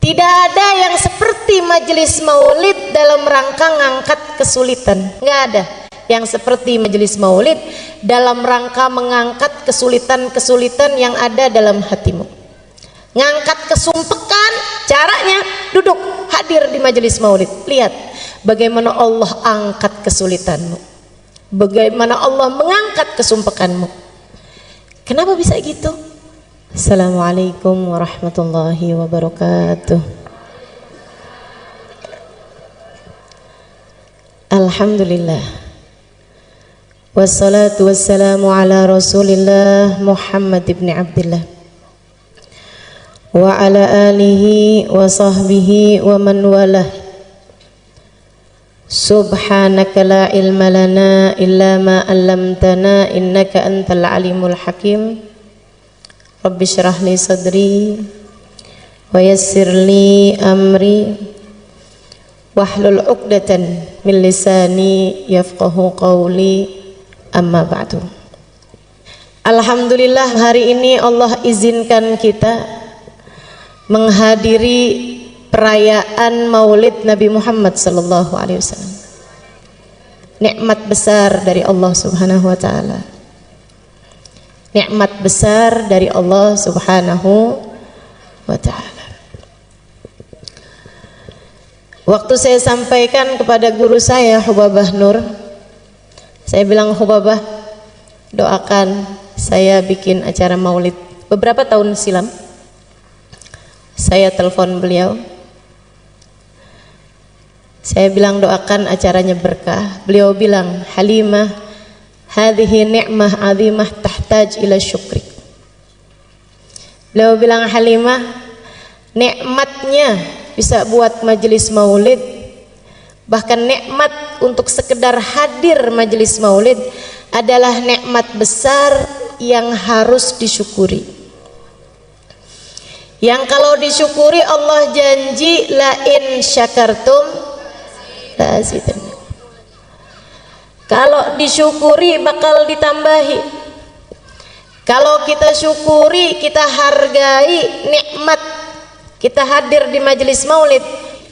Tidak ada yang seperti majelis maulid dalam rangka ngangkat kesulitan. Nggak ada yang seperti majelis maulid dalam rangka mengangkat kesulitan-kesulitan yang ada dalam hatimu. Ngangkat kesumpekan, caranya duduk hadir di majelis maulid. Lihat bagaimana Allah angkat kesulitanmu, bagaimana Allah mengangkat kesumpekanmu. Kenapa bisa gitu? Assalamualaikum warahmatullahi wabarakatuh. Alhamdulillah, wassalatu wassalamu ala Rasulillah Muhammad ibn Abdillah wa ala alihi wa sahbihi wa man walah. Subhanaka la ilma lana illa ma 'allamtana innaka antal alimul hakim. Rabbi syrah li sadri wa yassir li amri wahlul 'uqdatan min lisani yafqahu qawli, amma ba'du. Alhamdulillah, hari ini Allah izinkan kita menghadiri perayaan Maulid Nabi Muhammad sallallahu alaihi wasallam. Nikmat besar dari Allah Subhanahu wa taala. Nikmat besar dari Allah Subhanahu wa ta'ala. Waktu saya sampaikan kepada guru saya Hubabah Nur, saya bilang, Hubabah, doakan saya bikin acara maulid. Beberapa tahun silam saya telepon beliau, saya bilang doakan acaranya berkah. Beliau bilang, Halimah, hadhihi ni'mah 'azimah tahtaj ila syukri. Beliau bilang, Halimah, nikmatnya bisa buat majelis maulid, bahkan nikmat untuk sekedar hadir majelis maulid adalah nikmat besar yang harus disyukuri. Yang kalau disyukuri Allah janji la in syakartum la azidannakum. Kalau disyukuri bakal ditambahi. Kalau kita syukuri, kita hargai nikmat kita hadir di majelis maulid,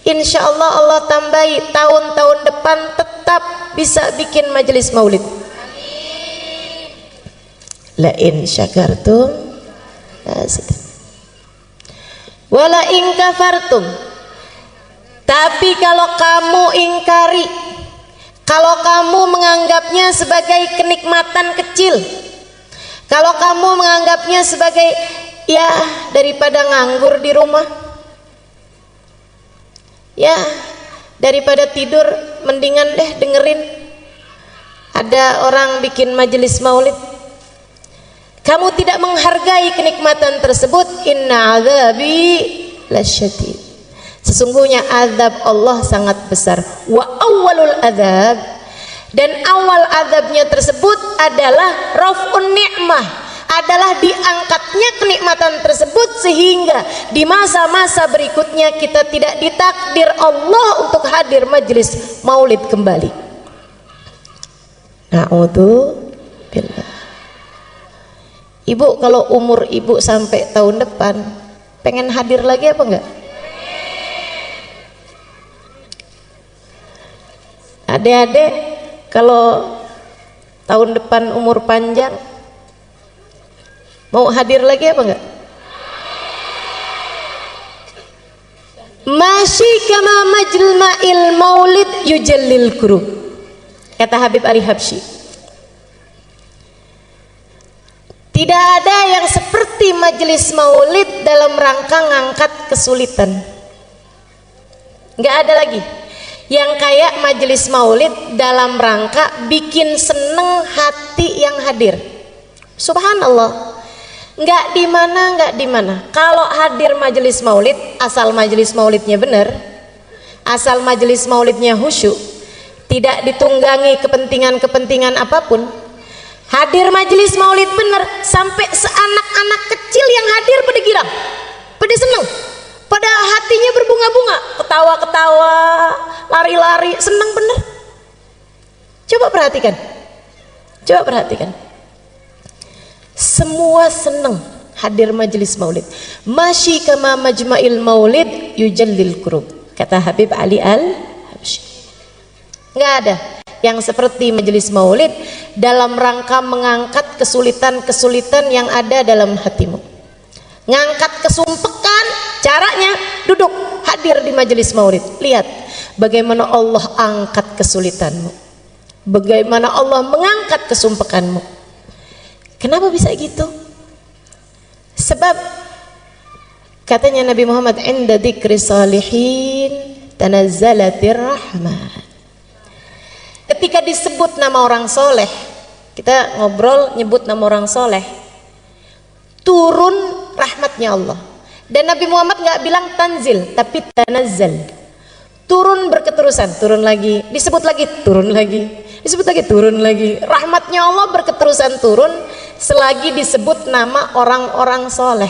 insya Allah Allah tambahi tahun-tahun depan tetap bisa bikin majelis maulid. La in syakartum la azidannakum wala in kafartum. Tapi kalau kamu ingkari, kalau kamu menganggapnya sebagai kenikmatan kecil, kalau kamu menganggapnya sebagai ya daripada nganggur di rumah, ya daripada tidur mendingan deh dengerin ada orang bikin majelis maulid, kamu tidak menghargai kenikmatan tersebut, inna azabi lasyadid. Sesungguhnya azab Allah sangat besar. Wa awwalul azab, dan awal azabnya tersebut adalah raf'un ni'mah, adalah diangkatnya kenikmatan tersebut sehingga di masa-masa berikutnya kita tidak ditakdir Allah untuk hadir majelis maulid kembali. Na'udzubillah. Ibu, kalau umur ibu sampai tahun depan pengen hadir lagi apa enggak? Adik-adik, kalau tahun depan umur panjang mau hadir lagi apa enggak? Masyi kama majma'il maulid yujallil kurub, kata Habib Ari Habsyi. Tidak ada yang seperti majelis maulid dalam rangka ngangkat kesulitan. Enggak ada lagi yang kayak majelis maulid dalam rangka bikin seneng hati yang hadir. Subhanallah, nggak di mana. Kalau hadir majelis maulid, asal majelis maulidnya benar, asal majelis maulidnya khusyuk, tidak ditunggangi kepentingan apapun, hadir majelis maulid benar, sampai seanak-anak kecil yang hadir pada girang, pada seneng, pada hatinya berbunga-bunga, ketawa-ketawa, lari-lari, senang bener. Coba perhatikan, semua senang hadir majelis maulid. Masyi kama majma'il maulid yujallil kurub. Kata Habib Ali Al-Habsyi, nggak ada yang seperti majelis maulid dalam rangka mengangkat kesulitan-kesulitan yang ada dalam hatimu. Ngangkat kesumpekan, caranya duduk hadir di majelis maulid. Lihat bagaimana Allah angkat kesulitanmu, bagaimana Allah mengangkat kesumpekanmu. Kenapa bisa gitu? Sebab katanya Nabi Muhammad, inda dzikri salihin tanazzalatir rahmat. Ketika disebut nama orang soleh, kita ngobrol nyebut nama orang soleh, turun rahmatnya Allah. Dan Nabi Muhammad nggak bilang tanzil, tapi tanazzal. Turun berketerusan, turun lagi, disebut lagi, turun lagi, disebut lagi, turun lagi. Rahmatnya Allah berketerusan turun selagi disebut nama orang-orang soleh.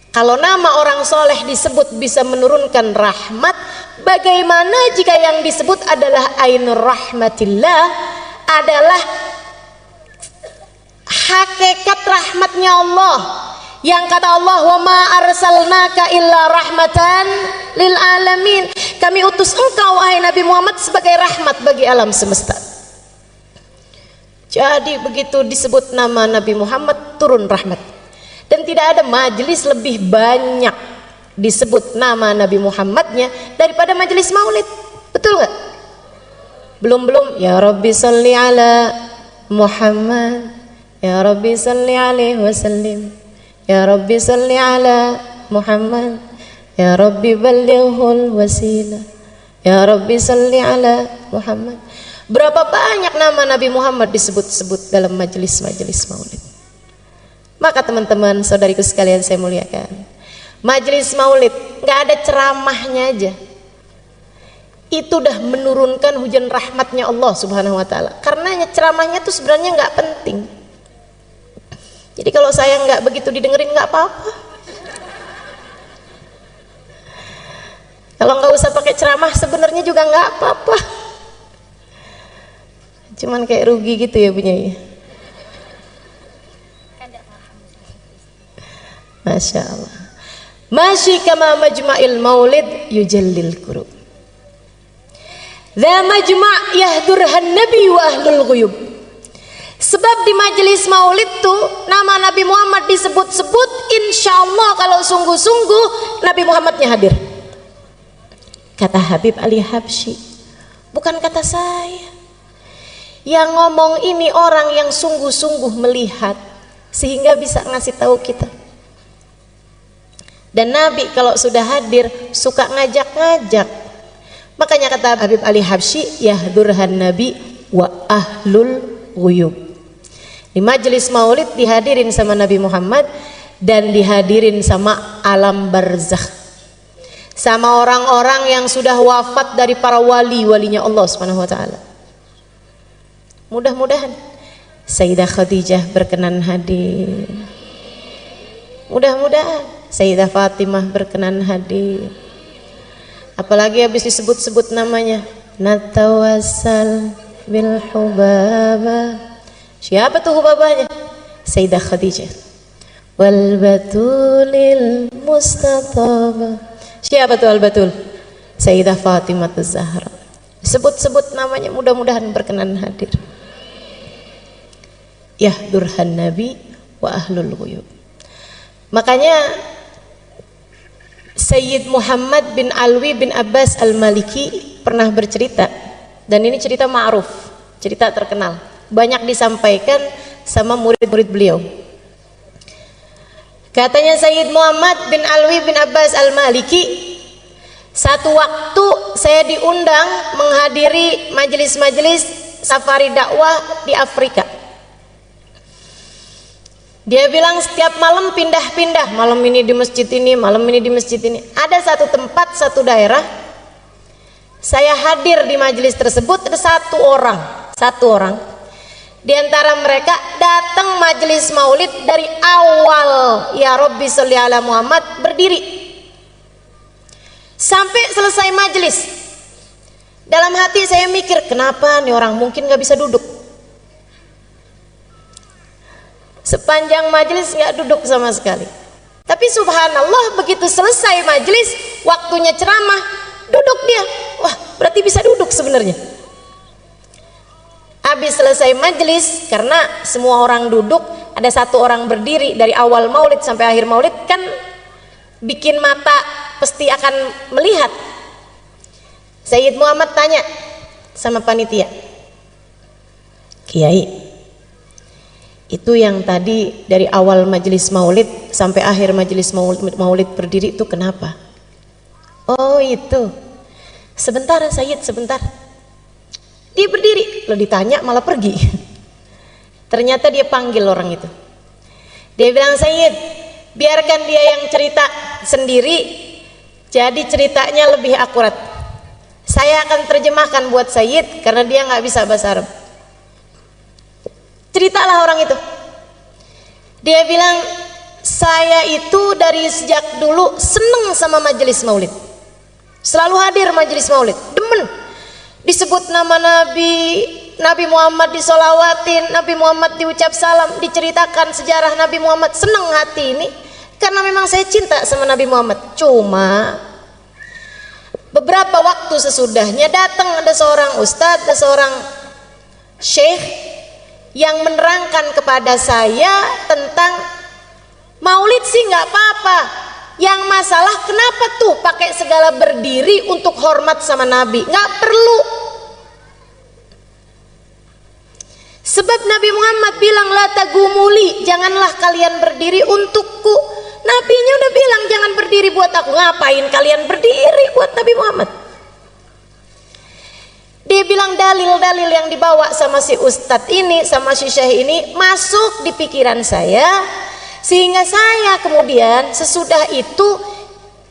Kalau nama orang soleh disebut bisa menurunkan rahmat, bagaimana jika yang disebut adalah ainur rahmatillah, adalah hakikat rahmatnya Allah, yang kata Allah, wa ma arsalnaka illa rahmatan lil alamin. Kami utus engkau wahai Nabi Muhammad sebagai rahmat bagi alam semesta. Jadi begitu disebut nama Nabi Muhammad turun rahmat. Dan tidak ada majelis lebih banyak disebut nama Nabi Muhammadnya daripada majelis maulid. Betul nggak? Belum ya Rabbi salli ala Muhammad, ya Rabbi salli alaihi wasallim, ya Rabbi salli ala Muhammad, ya Rabbi ballighul wasilah, ya Rabbi salli ala Muhammad. Berapa banyak nama Nabi Muhammad disebut-sebut dalam majelis-majelis maulid. Maka teman-teman, saudariku sekalian saya muliakan, majelis maulid nggak ada ceramahnya aja, itu udah menurunkan hujan rahmatnya Allah Subhanahu wa taala. Karena ceramahnya tuh sebenarnya nggak penting. Jadi kalau saya nggak begitu didengerin nggak apa-apa. Kalau nggak usah pakai ceramah sebenarnya juga nggak apa-apa. Cuman kayak rugi gitu ya punya ya. Masya Allah. Masyi kama majma'il maulid yujallil kurub. Dha majma' yahdurhan nabi wa ahlul ghuyub. Sebab di majelis maulid tuh nama Nabi Muhammad disebut-sebut, insya Allah kalau sungguh-sungguh Nabi Muhammadnya hadir. Kata Habib Ali Habsyi, bukan kata saya. Yang ngomong ini orang yang sungguh-sungguh melihat sehingga bisa ngasih tahu kita. Dan Nabi kalau sudah hadir suka ngajak-ngajak. Makanya kata Habib Ali Habsyi, yahdurhan nabi wa ahlul ghuyub. Di majelis maulid dihadirin sama Nabi Muhammad dan dihadirin sama alam barzakh, sama orang-orang yang sudah wafat dari para wali-walinya Allah Subhanahu wa taala. Mudah-mudahan Sayyidah Khadijah berkenan hadir. Mudah-mudahan Sayyidah Fatimah berkenan hadir. Apalagi habis disebut-sebut namanya, natawassal bil hubaba. Siapa tuh hubabanya? Sayyidah Khadijah. Wal batulil mustataba. Siapa tuh al batul? Sayyidah Fatimah Az-Zahra. Sebut-sebut namanya, mudah-mudahan berkenan hadir. Yahdurhan nabi wa ahlul ghuyub. Makanya Sayyid Muhammad bin Alwi bin Abbas Al-Maliki pernah bercerita, dan ini cerita ma'ruf, cerita terkenal, banyak disampaikan sama murid-murid beliau. Katanya Sayyid Muhammad bin Alwi bin Abbas Al-Maliki, satu waktu saya diundang menghadiri majelis-majelis safari dakwah di Afrika. Dia bilang setiap malam pindah-pindah, malam ini di masjid ini, malam ini di masjid ini. Ada satu tempat, satu daerah, saya hadir di majelis tersebut, ada satu orang. Di antara mereka datang majelis maulid dari awal, ya Rabbi sholli ala Muhammad, berdiri sampai selesai majelis. Dalam hati saya mikir, kenapa nih orang mungkin nggak bisa duduk? Sepanjang majelis nggak duduk sama sekali. Tapi Tapi subhanallah begitu selesai majelis, waktunya ceramah, duduk dia. Wah, berarti bisa duduk sebenarnya. Habis selesai majelis, karena semua orang duduk, ada satu orang berdiri dari awal maulid sampai akhir maulid, kan bikin mata pasti akan melihat. Sayyid Muhammad tanya sama panitia, Kiai, itu yang tadi dari awal majelis maulid sampai akhir majelis maulid berdiri itu kenapa? Oh itu, sebentar Sayyid, sebentar. Dia berdiri, lo ditanya malah pergi. Ternyata dia panggil orang itu. Dia bilang, Sayyid, biarkan dia yang cerita sendiri, jadi ceritanya lebih akurat. Saya akan terjemahkan buat Sayyid karena dia nggak bisa bahasa Arab. Ceritalah orang itu. Dia bilang, saya itu dari sejak dulu seneng sama majelis maulid, selalu hadir majelis maulid, demen. Disebut nama Nabi Muhammad disolawatin, Nabi Muhammad diucap salam, diceritakan sejarah Nabi Muhammad, seneng hati ini karena memang saya cinta sama Nabi Muhammad. Cuma beberapa waktu sesudahnya datang ada seorang ustadz, ada seorang syekh yang menerangkan kepada saya tentang maulid sih nggak apa-apa, yang masalah kenapa tuh pakai segala berdiri untuk hormat sama Nabi, nggak perlu. Sebab Nabi Muhammad bilang la tagumuli, janganlah kalian berdiri untukku. Nabinya udah bilang jangan berdiri buat aku, ngapain kalian berdiri buat Nabi Muhammad? Dia bilang dalil-dalil yang dibawa sama si ustadz ini, sama si syekh ini masuk di pikiran saya, sehingga saya kemudian sesudah itu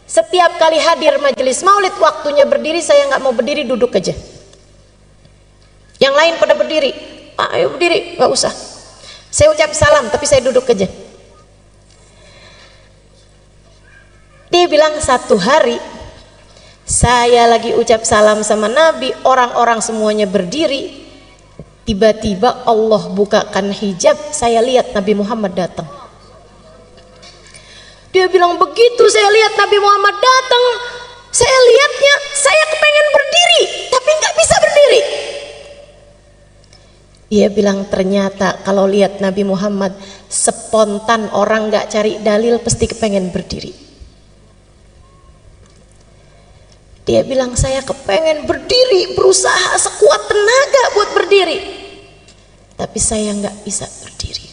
setiap kali hadir majelis maulid waktunya berdiri, saya nggak mau berdiri, duduk aja. Yang lain pada berdiri, ayo berdiri, nggak usah. Saya ucap salam tapi saya duduk aja. Dia bilang satu hari saya lagi ucap salam sama Nabi, orang-orang semuanya berdiri, tiba-tiba Allah bukakan hijab, saya lihat Nabi Muhammad datang. Dia bilang begitu saya lihat Nabi Muhammad datang, saya lihatnya, saya kepengen berdiri tapi nggak bisa berdiri. Dia bilang ternyata kalau lihat Nabi Muhammad spontan, orang nggak cari dalil pasti kepengen berdiri. Dia bilang saya kepengen berdiri, berusaha sekuat tenaga buat berdiri, tapi saya nggak bisa berdiri.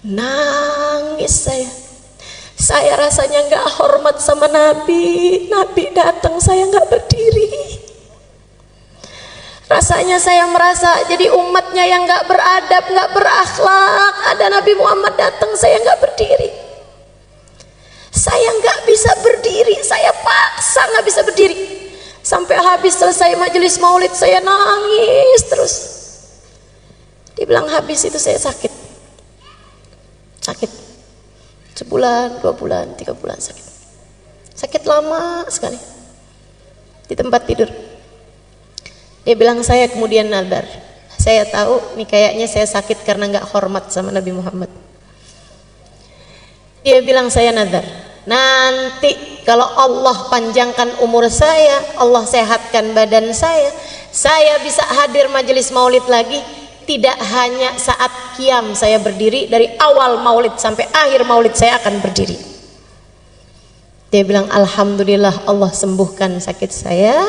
Nangis saya rasanya nggak hormat sama Nabi. Nabi datang saya nggak berdiri. Rasanya saya merasa jadi umatnya yang nggak beradab, nggak berakhlak. Ada Nabi Muhammad datang saya nggak berdiri. Saya nggak bisa berdiri, saya paksa nggak bisa berdiri. Sampai habis selesai majelis maulid saya nangis terus. Dibilang habis itu saya sakit. Sebulan, 2 bulan, 3 bulan sakit. Sakit lama sekali. Di tempat tidur. Dia bilang saya kemudian nadar. Saya tahu nih kayaknya saya sakit karena nggak hormat sama Nabi Muhammad. Dia bilang saya nadar, nanti kalau Allah panjangkan umur saya, Allah sehatkan badan saya bisa hadir majelis maulid lagi. Tidak hanya saat qiyam saya berdiri, dari awal maulid sampai akhir maulid saya akan berdiri. Dia bilang alhamdulillah Allah sembuhkan sakit saya.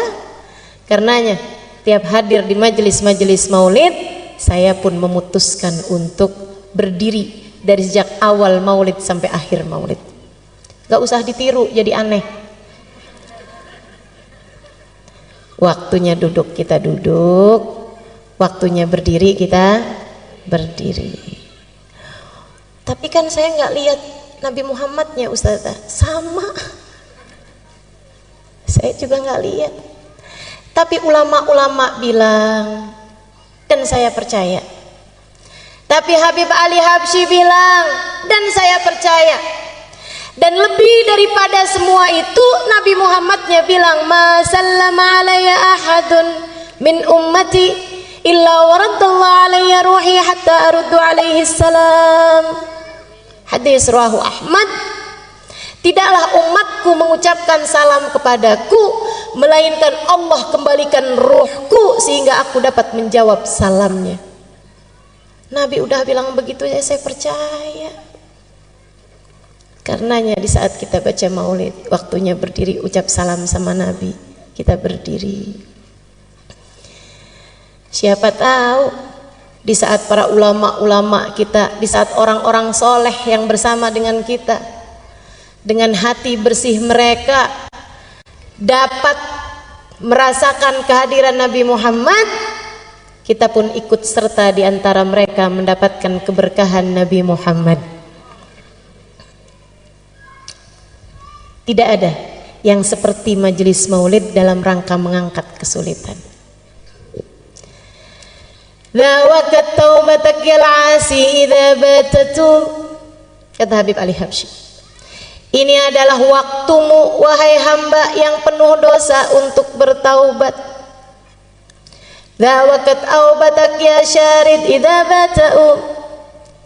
Karenanya tiap hadir di majelis-majelis maulid, saya pun memutuskan untuk berdiri dari sejak awal maulid sampai akhir maulid. Gak usah ditiru jadi aneh. Waktunya duduk kita duduk, waktunya berdiri kita berdiri. Tapi kan saya nggak lihat Nabi Muhammadnya Ustazah, sama saya juga nggak lihat. Tapi ulama-ulama bilang, dan saya percaya. Tapi Habib Ali Habsyi bilang, dan saya percaya. Dan lebih daripada semua itu, Nabi Muhammadnya bilang, ma sallama alayya ahadun min ummati illa waraddallahu alayya ruhi hatta aruddu alaihi salam. Hadis riwayat Ahmad, tidaklah umatku mengucapkan salam kepadaku melainkan Allah kembalikan ruhku sehingga aku dapat menjawab salamnya. Nabi udah bilang begitu ya, saya percaya. Karenanya di saat kita baca maulid, waktunya berdiri ucap salam sama Nabi, kita berdiri. Siapa tahu di saat para ulama-ulama kita, di saat orang-orang soleh yang bersama dengan kita, dengan hati bersih mereka dapat merasakan kehadiran Nabi Muhammad, kita pun ikut serta di antara mereka mendapatkan keberkahan Nabi Muhammad. Tidak ada yang seperti majelis maulid dalam rangka mengangkat kesulitan. Zawakat taubatak yal asi idza batatu, kata Habib Ali Habsyi. Ini adalah waktumu wahai hamba yang penuh dosa untuk bertaubat. Zawakat taubatak ya syarid idza batau.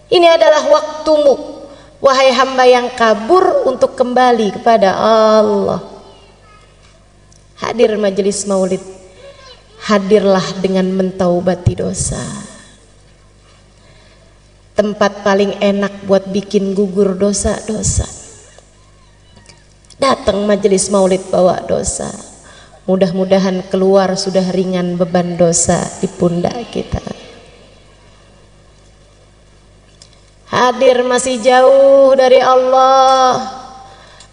Ini adalah waktumu wahai hamba yang kabur untuk kembali kepada Allah. Hadir majelis maulid, hadirlah dengan mentaubati dosa. Tempat paling enak buat bikin gugur dosa-dosa. Datang majelis maulid bawa dosa, mudah-mudahan keluar sudah ringan beban dosa di pundak kita. Hadir masih jauh dari Allah,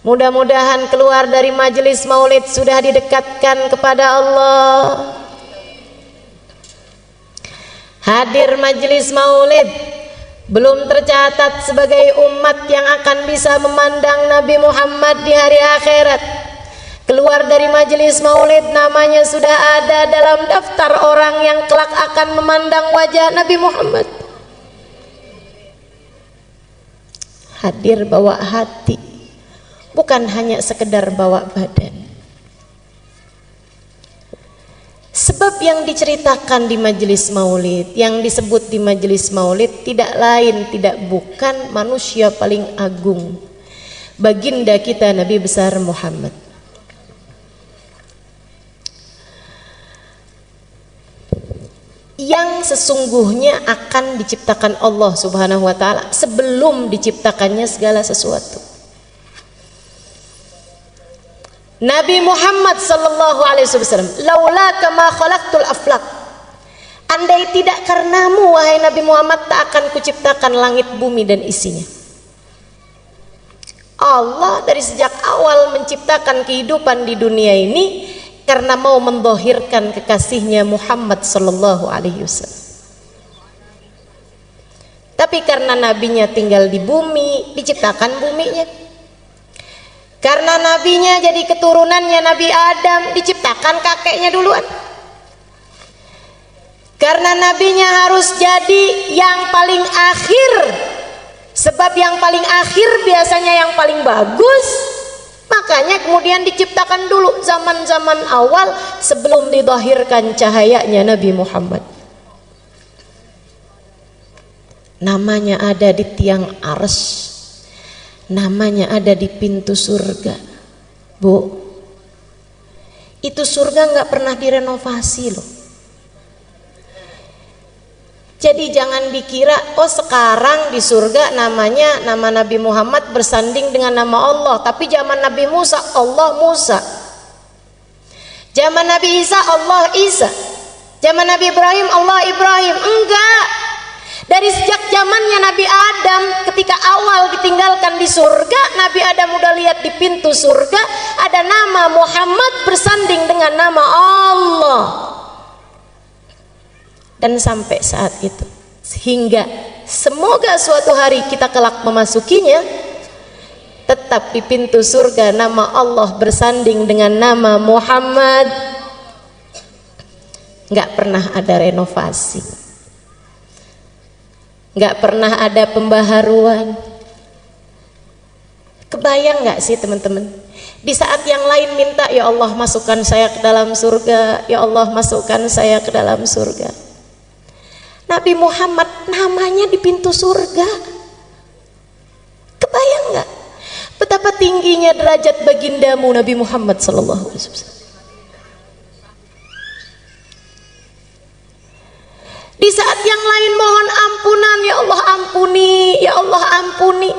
mudah-mudahan keluar dari majelis maulid sudah didekatkan kepada Allah. Hadir majelis maulid belum tercatat sebagai umat yang akan bisa memandang Nabi Muhammad di hari akhirat. Keluar dari majelis maulid namanya sudah ada dalam daftar orang yang kelak akan memandang wajah Nabi Muhammad. Hadir bawa hati, bukan hanya sekedar bawa badan. Sebab yang diceritakan di majelis maulid, yang disebut di majelis maulid tidak lain tidak bukan manusia paling agung, baginda kita Nabi besar Muhammad. Yang sesungguhnya akan diciptakan Allah Subhanahu wa ta'ala sebelum diciptakannya segala sesuatu. Nabi Muhammad sallallahu alaihi wasallam, laula kama khalaqtul aflaq, andai tidak karenamu wahai Nabi Muhammad tak akan kuciptakan langit bumi dan isinya. Allah dari sejak awal menciptakan kehidupan di dunia ini karena mau mendhahirkan kekasihnya Muhammad sallallahu alaihi wasallam. Tapi karena nabinya tinggal di bumi, diciptakan buminya. Karena nabinya jadi keturunannya Nabi Adam, diciptakan kakeknya duluan. Karena nabinya harus jadi yang paling akhir, sebab yang paling akhir biasanya yang paling bagus. Makanya kemudian diciptakan dulu zaman-zaman awal sebelum didhahirkan cahayanya Nabi Muhammad. Namanya ada di tiang arsy, namanya ada di pintu surga. Bu, itu surga nggak pernah direnovasi loh. Jadi jangan dikira oh sekarang di surga namanya nama Nabi Muhammad bersanding dengan nama Allah, tapi zaman Nabi Musa Allah Musa, zaman Nabi Isa Allah Isa, zaman Nabi Ibrahim Allah Ibrahim. Enggak, dari sejak zamannya Nabi Adam ketika awal ditinggalkan di surga, Nabi Adam udah lihat di pintu surga ada nama Muhammad bersanding dengan nama Allah. Dan sampai saat itu, sehingga semoga suatu hari kita kelak memasukinya, tetap di pintu surga nama Allah bersanding dengan nama Muhammad. Nggak pernah ada renovasi, nggak pernah ada pembaharuan. Kebayang nggak sih teman-teman, di saat yang lain minta ya Allah masukkan saya ke dalam surga, ya Allah masukkan saya ke dalam surga, Nabi Muhammad namanya di pintu surga. Kebayang nggak betapa tingginya derajat bagindamu Nabi Muhammad sallallahu alaihi wasallam? Di saat yang lain mohon ampunan, ya Allah ampuni, ya Allah ampuni.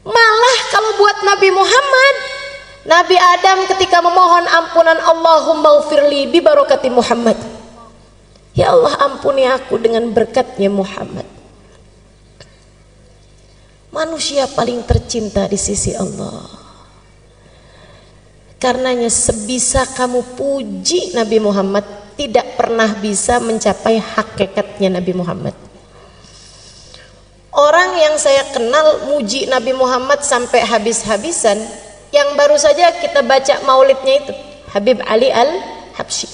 Malah kalau buat Nabi Muhammad, Nabi Adam ketika memohon ampunan, Allahumma ghfirli bi barakati Muhammad. Ya Allah ampuni aku dengan berkatnya Muhammad. Manusia paling tercinta di sisi Allah. Karenanya sebisa kamu puji Nabi Muhammad, tidak pernah bisa mencapai hakikatnya Nabi Muhammad. Orang yang saya kenal muji Nabi Muhammad sampai habis-habisan, yang baru saja kita baca maulidnya itu, Habib Ali Al-Habsyi.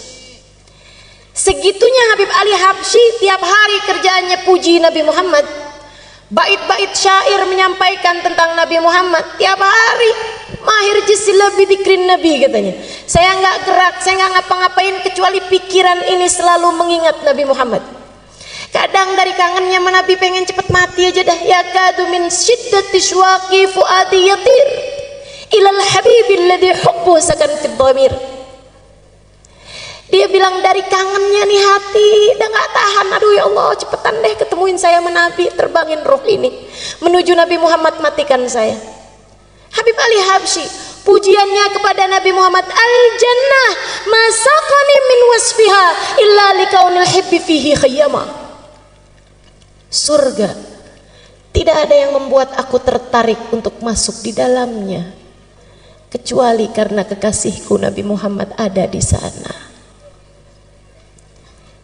Segitunya Habib Ali Habsyi tiap hari kerjaannya puji Nabi Muhammad. Bait-bait syair menyampaikan tentang Nabi Muhammad tiap hari. Mahir jisila bidikrin Nabi katanya. Saya nggak gerak, saya nggak ngapa-ngapain kecuali pikiran ini selalu mengingat Nabi Muhammad. Kadang dari kangennya Nabi pengen cepet mati aja dah. Ya kadu min syiddati syuaqi fuadi yatir ilal habibil ladzi hubbu sakan fid dhamir. Dia bilang dari kangennya nih hati udah nggak tahan, aduh ya Allah cepetan deh ketemuin saya sama Nabi, terbangin roh ini menuju Nabi Muhammad, matikan saya. Habib Ali Habsyi pujiannya kepada Nabi Muhammad, al jannah masaqani min wasfiha illa likaunil hibbi fihi khayyama. Surga tidak ada yang membuat aku tertarik untuk masuk di dalamnya kecuali karena kekasihku Nabi Muhammad ada di sana.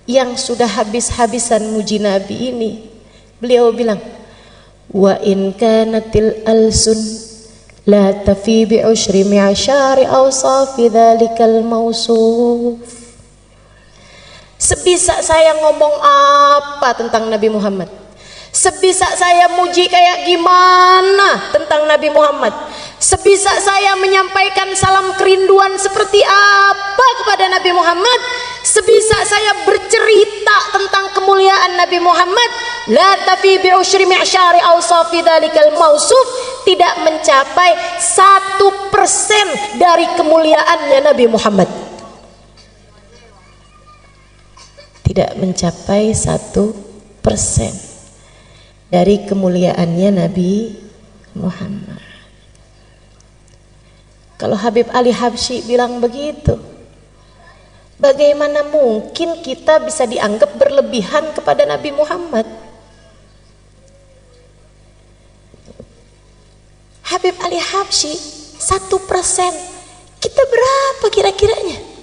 Yang sudah habis-habisan muji Nabi ini, beliau bilang, wa in kanatil alsun la tafi bi ushri mi'ashari awsafi dzalikal mausuf. Sebisa saya ngomong apa tentang Nabi Muhammad, sebisa saya muji kayak gimana tentang Nabi Muhammad, sebisa saya menyampaikan salam kerinduan seperti apa kepada Nabi Muhammad, sebisa saya bercerita tentang kemuliaan Nabi Muhammad, la tafi bi usyri mi'syari awsafi dzalikal mausuf, tidak mencapai 1% dari kemuliaannya Nabi Muhammad. Tidak mencapai 1% dari kemuliaannya Nabi Muhammad. Kalau Habib Ali Habsyi bilang begitu, bagaimana mungkin kita bisa dianggap berlebihan kepada Nabi Muhammad? Habib Ali Habsyi 1%, kita berapa kira-kiranya?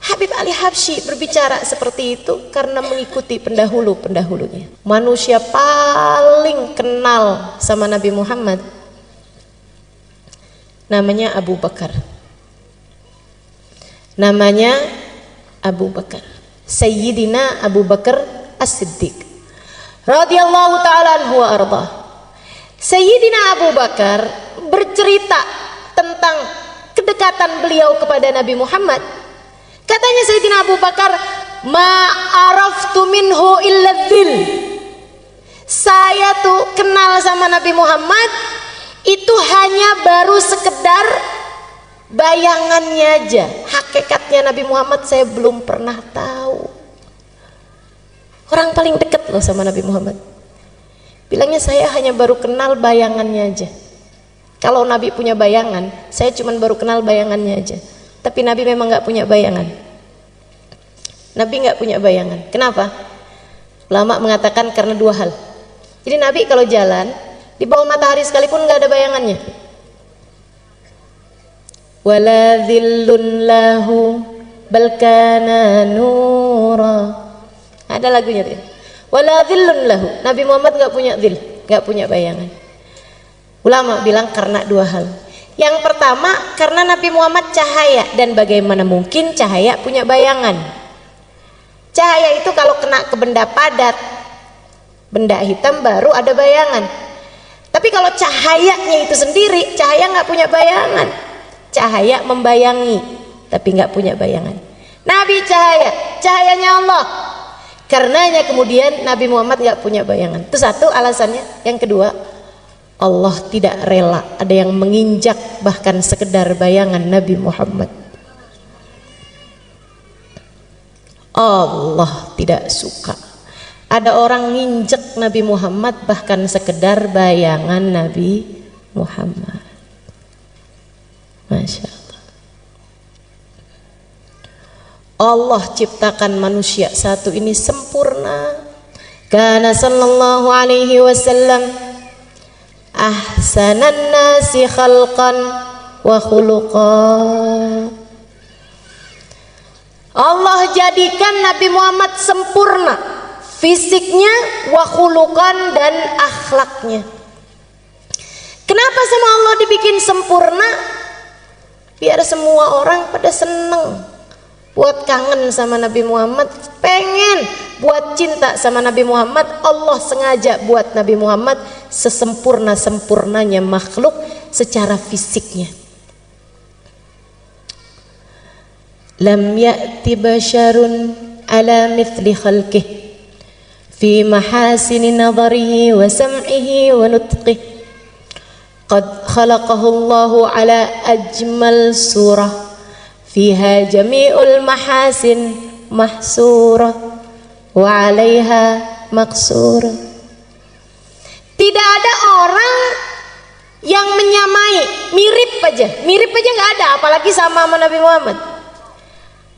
Habib Ali Habsyi berbicara seperti itu karena mengikuti pendahulu-pendahulunya. Manusia paling kenal sama Nabi Muhammad namanya Abu Bakar. Namanya Abu Bakar, Sayyidina Abu Bakar As-Siddiq radhiyallahu ta'ala anhu wa arda. Sayyidina Abu Bakar bercerita tentang kedekatan beliau kepada Nabi Muhammad. Katanya Sayyidina Abu Bakar, ma'araftu minhu illa dzil. Saya tuh kenal sama Nabi Muhammad itu hanya baru sekedar bayangannya aja. Hakikatnya Nabi Muhammad saya belum pernah tahu. Orang paling dekat loh sama Nabi Muhammad, bilangnya saya hanya baru kenal bayangannya aja. Kalau Nabi punya bayangan, saya cuma baru kenal bayangannya aja. Tapi Nabi memang nggak punya bayangan. Nabi nggak punya bayangan. Kenapa? Ulama mengatakan karena dua hal. Jadi Nabi kalau jalan di bawah matahari sekalipun nggak ada bayangannya. Wala dhillun lahu bal kana nura. Ada lagunya tuh. Wala dhillun lahu. Nabi Muhammad nggak punya dhil, nggak punya bayangan. Ulama bilang karena dua hal. Yang pertama karena Nabi Muhammad cahaya, dan bagaimana mungkin cahaya punya bayangan? Cahaya itu kalau kena ke benda padat, benda hitam baru ada bayangan. Tapi kalau cahayanya itu sendiri, cahaya nggak punya bayangan. Cahaya membayangi, tapi nggak punya bayangan. Nabi cahaya, cahayanya Allah. Karenanya kemudian Nabi Muhammad nggak punya bayangan. Itu satu alasannya. Yang kedua, Allah tidak rela ada yang menginjak bahkan sekedar bayangan Nabi Muhammad. Allah tidak suka ada orang nginjek Nabi Muhammad bahkan sekedar bayangan Nabi Muhammad. Masya Allah. Allah ciptakan manusia satu ini sempurna. Kana sallallahu alaihi wasallam ahsanan nasi khalqan wa khuluqan. Allah jadikan Nabi Muhammad sempurna fisiknya, wa khuluqan, dan akhlaknya. Kenapa sama Allah dibikin sempurna? Biar semua orang pada seneng, buat kangen sama Nabi Muhammad, pengen buat cinta sama Nabi Muhammad. Allah sengaja buat Nabi Muhammad sesempurna-sempurnanya makhluk secara fisiknya. Lam ya'ti basyarun ala mithli khalqih fi mahasini nadharihi wa sam'ihi wa nutqih. Qad khalaqahu Allahu ala ajmal surah fiha jami'ul mahasin mahsurah wa 'alaiha maqsurah. Tidak ada orang yang menyamai, mirip aja nggak ada, apalagi sama Nabi Muhammad.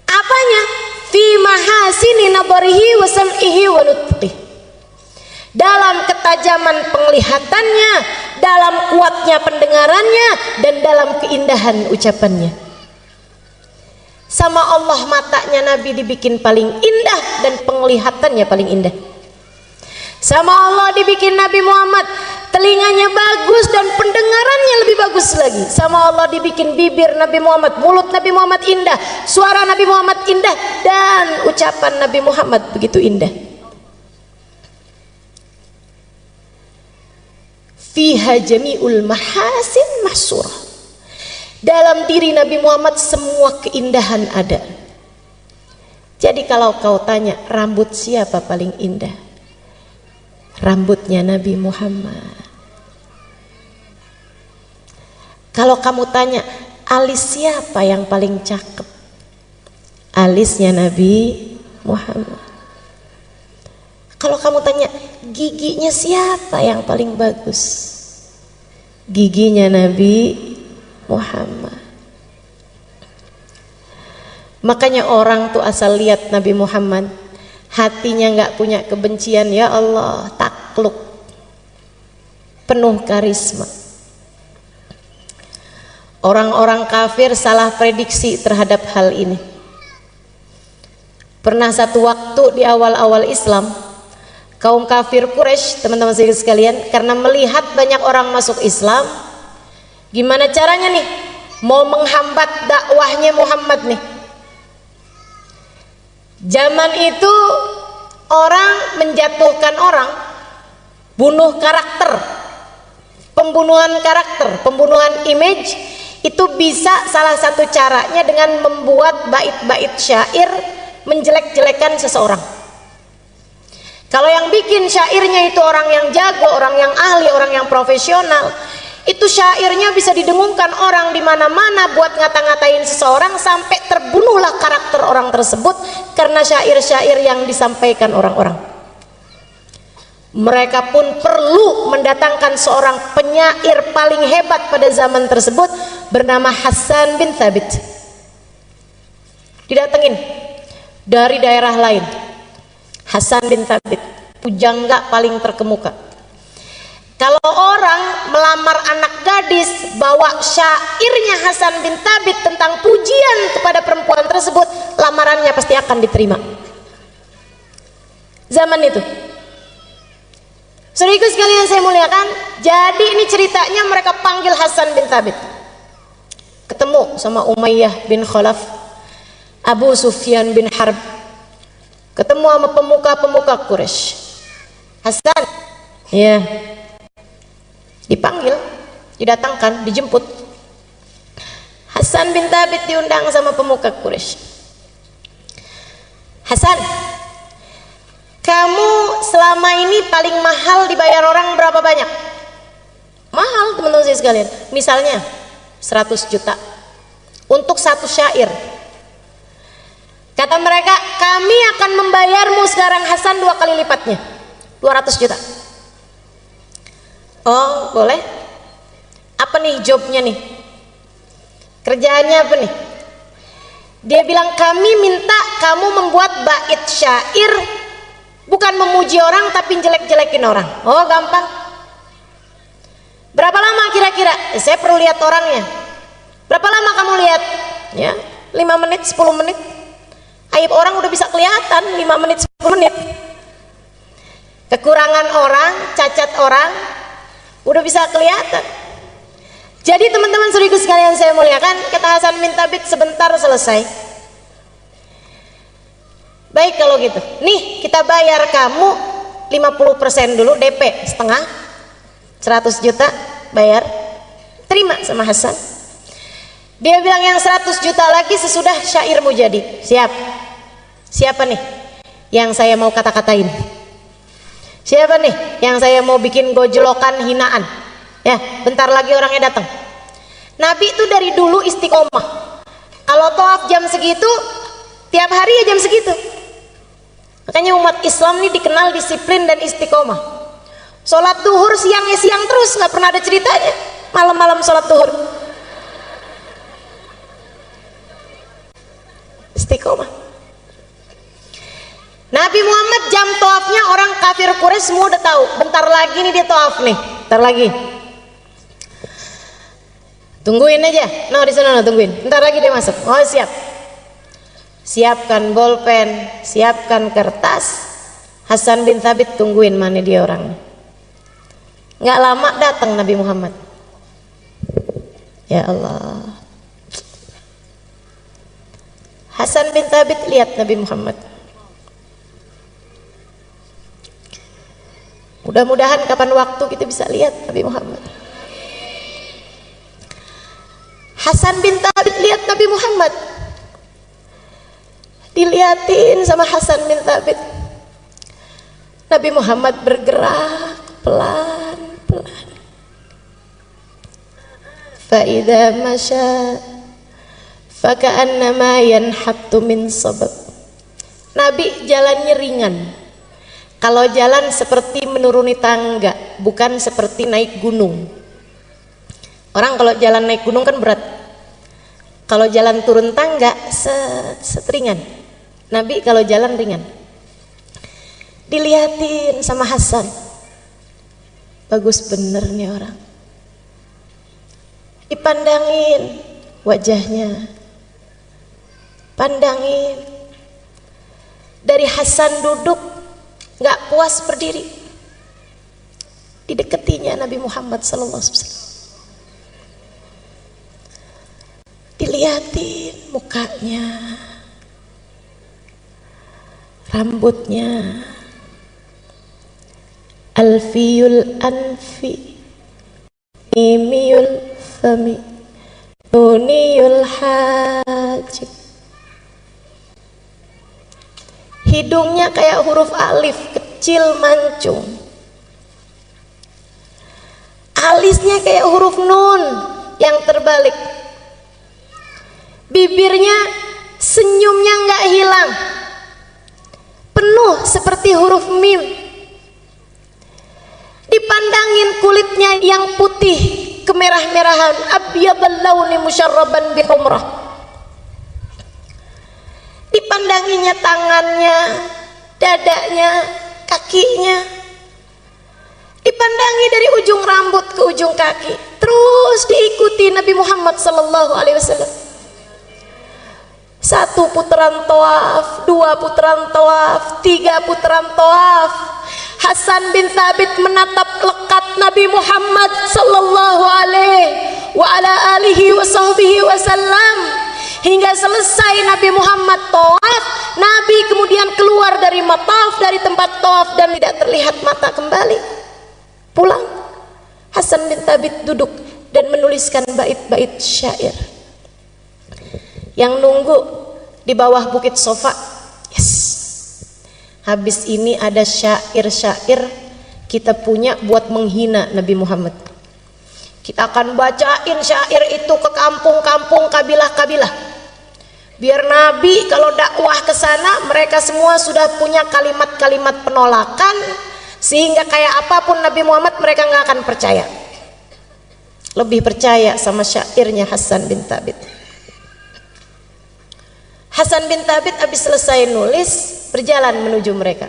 Apanya? Fi mahasini nabarihi wa sam'ihi wa nutqih. Dalam ketajaman penglihatannya, dalam kuatnya pendengarannya, dan dalam keindahan ucapannya. Sama Allah matanya Nabi dibikin paling indah dan penglihatannya paling indah. Sama Allah dibikin Nabi Muhammad telinganya bagus dan pendengarannya lebih bagus lagi. Sama Allah dibikin bibir Nabi Muhammad, mulut Nabi Muhammad indah, suara Nabi Muhammad indah, dan ucapan Nabi Muhammad begitu indah. Fiha jami'ul mahasin mahsurah. Dalam diri Nabi Muhammad semua keindahan ada. Jadi kalau kau tanya rambut siapa paling indah, rambutnya Nabi Muhammad. Kalau kamu tanya alis siapa yang paling cakep, alisnya Nabi Muhammad. Kalau kamu tanya giginya siapa yang paling bagus, giginya Nabi Muhammad. Makanya orang tuh asal lihat Nabi Muhammad, hatinya nggak punya kebencian, ya Allah, takluk, penuh karisma. Orang-orang kafir salah prediksi terhadap hal ini. Pernah satu waktu di awal-awal Islam, kaum kafir Quraisy, teman-teman sekalian, karena melihat banyak orang masuk Islam, gimana caranya nih mau menghambat dakwahnya Muhammad nih. Zaman itu orang menjatuhkan orang, bunuh karakter, pembunuhan karakter, pembunuhan image, itu bisa salah satu caranya dengan membuat bait-bait syair menjelek-jelekan seseorang. Kalau yang bikin syairnya itu orang yang jago, orang yang ahli, orang yang profesional, itu syairnya bisa didengungkan orang di mana-mana buat ngata-ngatain seseorang sampai terbunuhlah karakter orang tersebut karena syair-syair yang disampaikan orang-orang. Mereka pun perlu mendatangkan seorang penyair paling hebat pada zaman tersebut bernama Hasan bin Thabit. Didatengin dari daerah lain. Hasan bin Thabit, pujangga paling terkemuka. Kalau orang melamar anak gadis, bawa syairnya Hasan bin Thabit tentang pujian kepada perempuan tersebut, lamarannya pasti akan diterima. Zaman itu. Saudaraku sekalian saya muliakan, jadi ini ceritanya mereka panggil Hasan bin Thabit. Ketemu sama Umayyah bin Khalaf, Abu Sufyan bin Harb, ketemu sama pemuka-pemuka Quraisy. Hasan, ya, dipanggil, didatangkan, dijemput. Hasan bin Thabit diundang sama pemuka Quraisy. Hasan, kamu selama ini paling mahal dibayar orang berapa banyak? Mahal teman-teman saya sekalian. Misalnya 100 juta untuk satu syair. Kata mereka, kami akan membayarmu sekarang Hasan 2 kali lipatnya, 200 juta. Oh boleh. Apa nih jobnya nih? Kerjaannya apa nih? Dia bilang, kami minta kamu membuat bait syair, bukan memuji orang tapi jelek-jelekin orang. Oh gampang. Berapa lama kira-kira? Saya perlu lihat orangnya. Berapa lama kamu lihat? Ya, 5 menit, 10 menit. Aib orang udah bisa kelihatan 5 menit, 10 menit. Kekurangan orang, cacat orang udah bisa kelihatan. Jadi teman-teman saudaraku sekalian saya muliakan, kata Hasan bin Thabit, sebentar selesai. Baik kalau gitu. Nih kita bayar kamu 50% dulu, DP setengah, 100 juta bayar. Terima sama Hasan. Dia bilang yang 100 juta lagi sesudah syairmu jadi. Siap. Siapa nih yang saya mau kata-katain? Siapa nih yang saya mau bikin gojlokan hinaan? Ya, bentar lagi orangnya datang. Nabi itu dari dulu istiqomah. Kalau tawaf jam segitu, tiap hari ya jam segitu. Makanya umat Islam ini dikenal disiplin dan istiqomah. Sholat duhur siangnya siang terus, nggak pernah ada ceritanya. Malam-malam sholat duhur. Istiqomah. Nabi Muhammad jam tawafnya orang kafir Quraisy semua udah tahu. Bentar lagi nih dia tawaf nih. Bentar lagi. Tungguin aja. Nah di sana tungguin. Bentar lagi dia masuk. Oh siap. Siapkan bolpen, siapkan kertas. Hasan bin Thabit tungguin mana dia orang. Nggak lama datang Nabi Muhammad. Ya Allah. Hasan bin Thabit lihat Nabi Muhammad. Mudah-mudahan kapan waktu kita bisa lihat Nabi Muhammad. Hasan bin Thabit lihat Nabi Muhammad. Dilihatin sama Hasan bin Thabit. Nabi Muhammad bergerak pelan-pelan. Fa-idza masya faka'annama yanhattu min sabab. Nabi jalannya ringan. Kalau jalan seperti menuruni tangga, bukan seperti naik gunung. Orang kalau jalan naik gunung kan berat. Kalau jalan turun tangga seteringan. Nabi kalau jalan ringan. Dilihatin sama Hasan. Bagus bener nih orang. Dipandangin wajahnya. Pandangin. Dari Hasan duduk nggak puas berdiri. Dideketinya Nabi Muhammad sallallahu alaihi wasallam. Dilihatin mukanya, rambutnya, alfiyul anfi, imiyul fami, nuniyul hajib. Hidungnya kayak huruf alif, kecil mancung. Alisnya kayak huruf nun yang terbalik. Bibirnya senyumnya nggak hilang, penuh seperti huruf mim. Dipandangin kulitnya yang putih kemerah-merahan, abyadul launi musyarraban bihumrah. Dipandanginya tangannya, dadanya, kakinya. Dipandangi dari ujung rambut ke ujung kaki. Terus diikuti Nabi Muhammad sallallahu alaihi wasallam. 1 putaran tawaf, 2 putaran tawaf, 3 putaran tawaf. Hasan bin Thabit menatap lekat Nabi Muhammad sallallahu alaihi wasallam hingga selesai Nabi Muhammad tawaf. Nabi kemudian keluar dari mataf, dari tempat tawaf, dan tidak terlihat mata kembali. Pulang. Hasan bin Thabit duduk dan menuliskan bait-bait syair. Yang nunggu di bawah bukit Sofa, yes, habis ini ada syair-syair kita punya buat menghina Nabi Muhammad. Kita akan bacain syair itu ke kampung-kampung, kabilah-kabilah. Biar Nabi kalau dakwah ke sana, mereka semua sudah punya kalimat-kalimat penolakan, sehingga kayak apapun Nabi Muhammad mereka nggak akan percaya. Lebih percaya sama syairnya Hasan bin Thabit. Hasan bin Thabit habis selesai nulis, berjalan menuju mereka.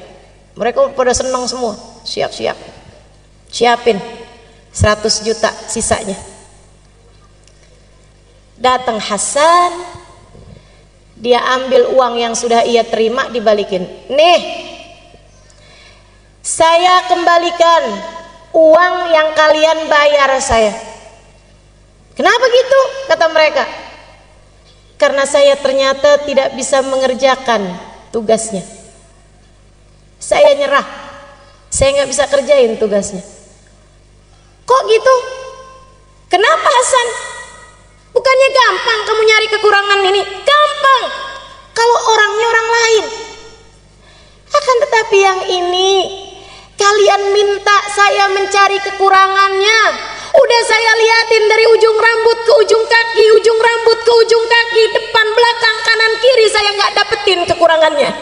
Mereka pada senang semua, siap-siap, siapin 100 juta sisanya. Datang Hasan, dia ambil uang yang sudah ia terima, dibalikin. Nih, saya kembalikan uang yang kalian bayar saya. Kenapa gitu? Kata mereka. Karena saya ternyata tidak bisa mengerjakan tugasnya. Saya nyerah, saya nggak bisa kerjain tugasnya. Kok gitu? Kenapa Hasan? Bukannya gampang kamu nyari kekurangan ini? Gampang kalau orangnya orang lain. Akan tetapi yang ini kalian minta saya mencari kekurangannya. Udah saya liatin dari ujung rambut ke ujung kaki, ujung rambut ke ujung kaki, depan, belakang, kanan, kiri, saya nggak dapetin kekurangannya.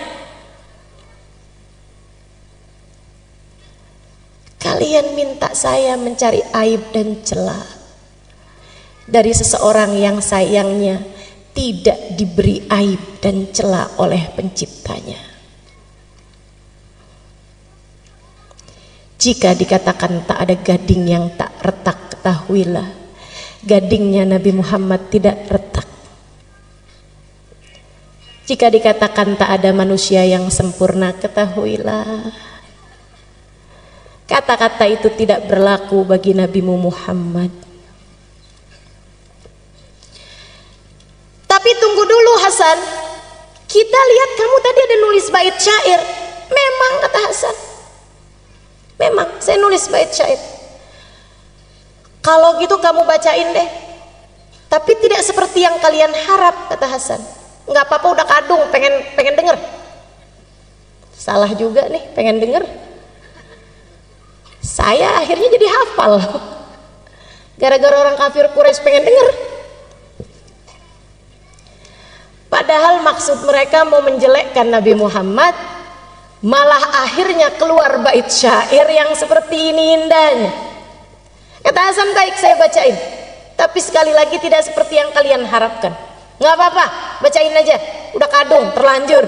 Kalian minta saya mencari aib dan celah dari seseorang yang sayangnya tidak diberi aib dan celah oleh penciptanya. Jika dikatakan tak ada gading yang tak retak, ketahuilah gadingnya Nabi Muhammad tidak retak. Jika dikatakan tak ada manusia yang sempurna, ketahuilah kata-kata itu tidak berlaku bagi Nabi Muhammad. Tapi tunggu dulu Hasan, kita lihat kamu tadi ada nulis bait syair. Memang, kata Hasan, memang saya nulis bait syair. Kalau gitu kamu bacain deh, tapi tidak seperti yang kalian harap, kata Hasan. Nggak apa-apa, udah kadung, pengen denger. Salah juga nih, pengen denger. Saya akhirnya jadi hafal gara-gara orang kafir Quraisy pengen denger. Padahal maksud mereka mau menjelekkan Nabi Muhammad, malah akhirnya keluar bait syair yang seperti ini indahnya. Kata Hasan, baik saya bacain, tapi sekali lagi tidak seperti yang kalian harapkan. Nggak apa-apa, bacain aja, udah kadung, terlanjur.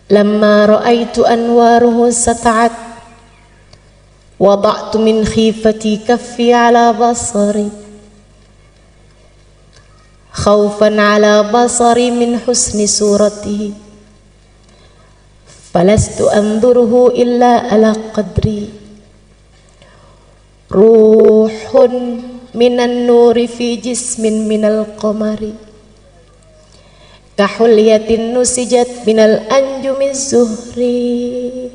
Lamma ra'aitu anwaruhu sata'at wada'tu min khifati kaffi ala basari khawfan ala basari min husni suratihi falastu anzuruhu illa ala qadri ruhun minan nuri fi jismin minal qamari kahulyatin nusijat minal anjumiz zuhri.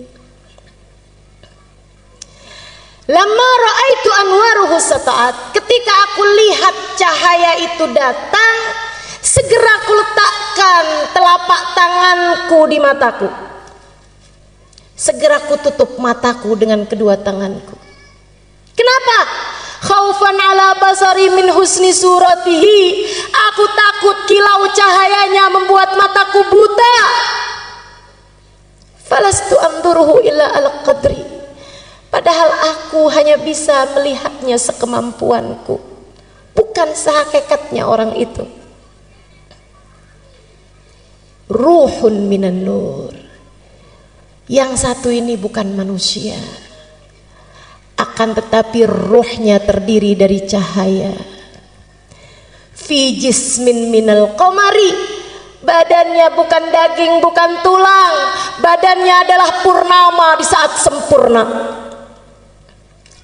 Lama ra'aitu anwaruhu sata'at, ketika aku lihat cahaya itu datang, segera aku letakkan telapak tanganku di mataku, segera aku tutup mataku dengan kedua tanganku. Kenapa? Khaufan ala basari min husni suratihi, aku takut kilau cahayanya membuat mataku buta. Falastu anduruhu illa al qadri, padahal aku hanya bisa melihatnya sekemampuanku, bukan sehakikatnya orang itu. Ruhun minan nur, yang satu ini bukan manusia, akan tetapi ruhnya terdiri dari cahaya. Fi jismin minal qamari, badannya bukan daging, bukan tulang, badannya adalah purnama di saat sempurna.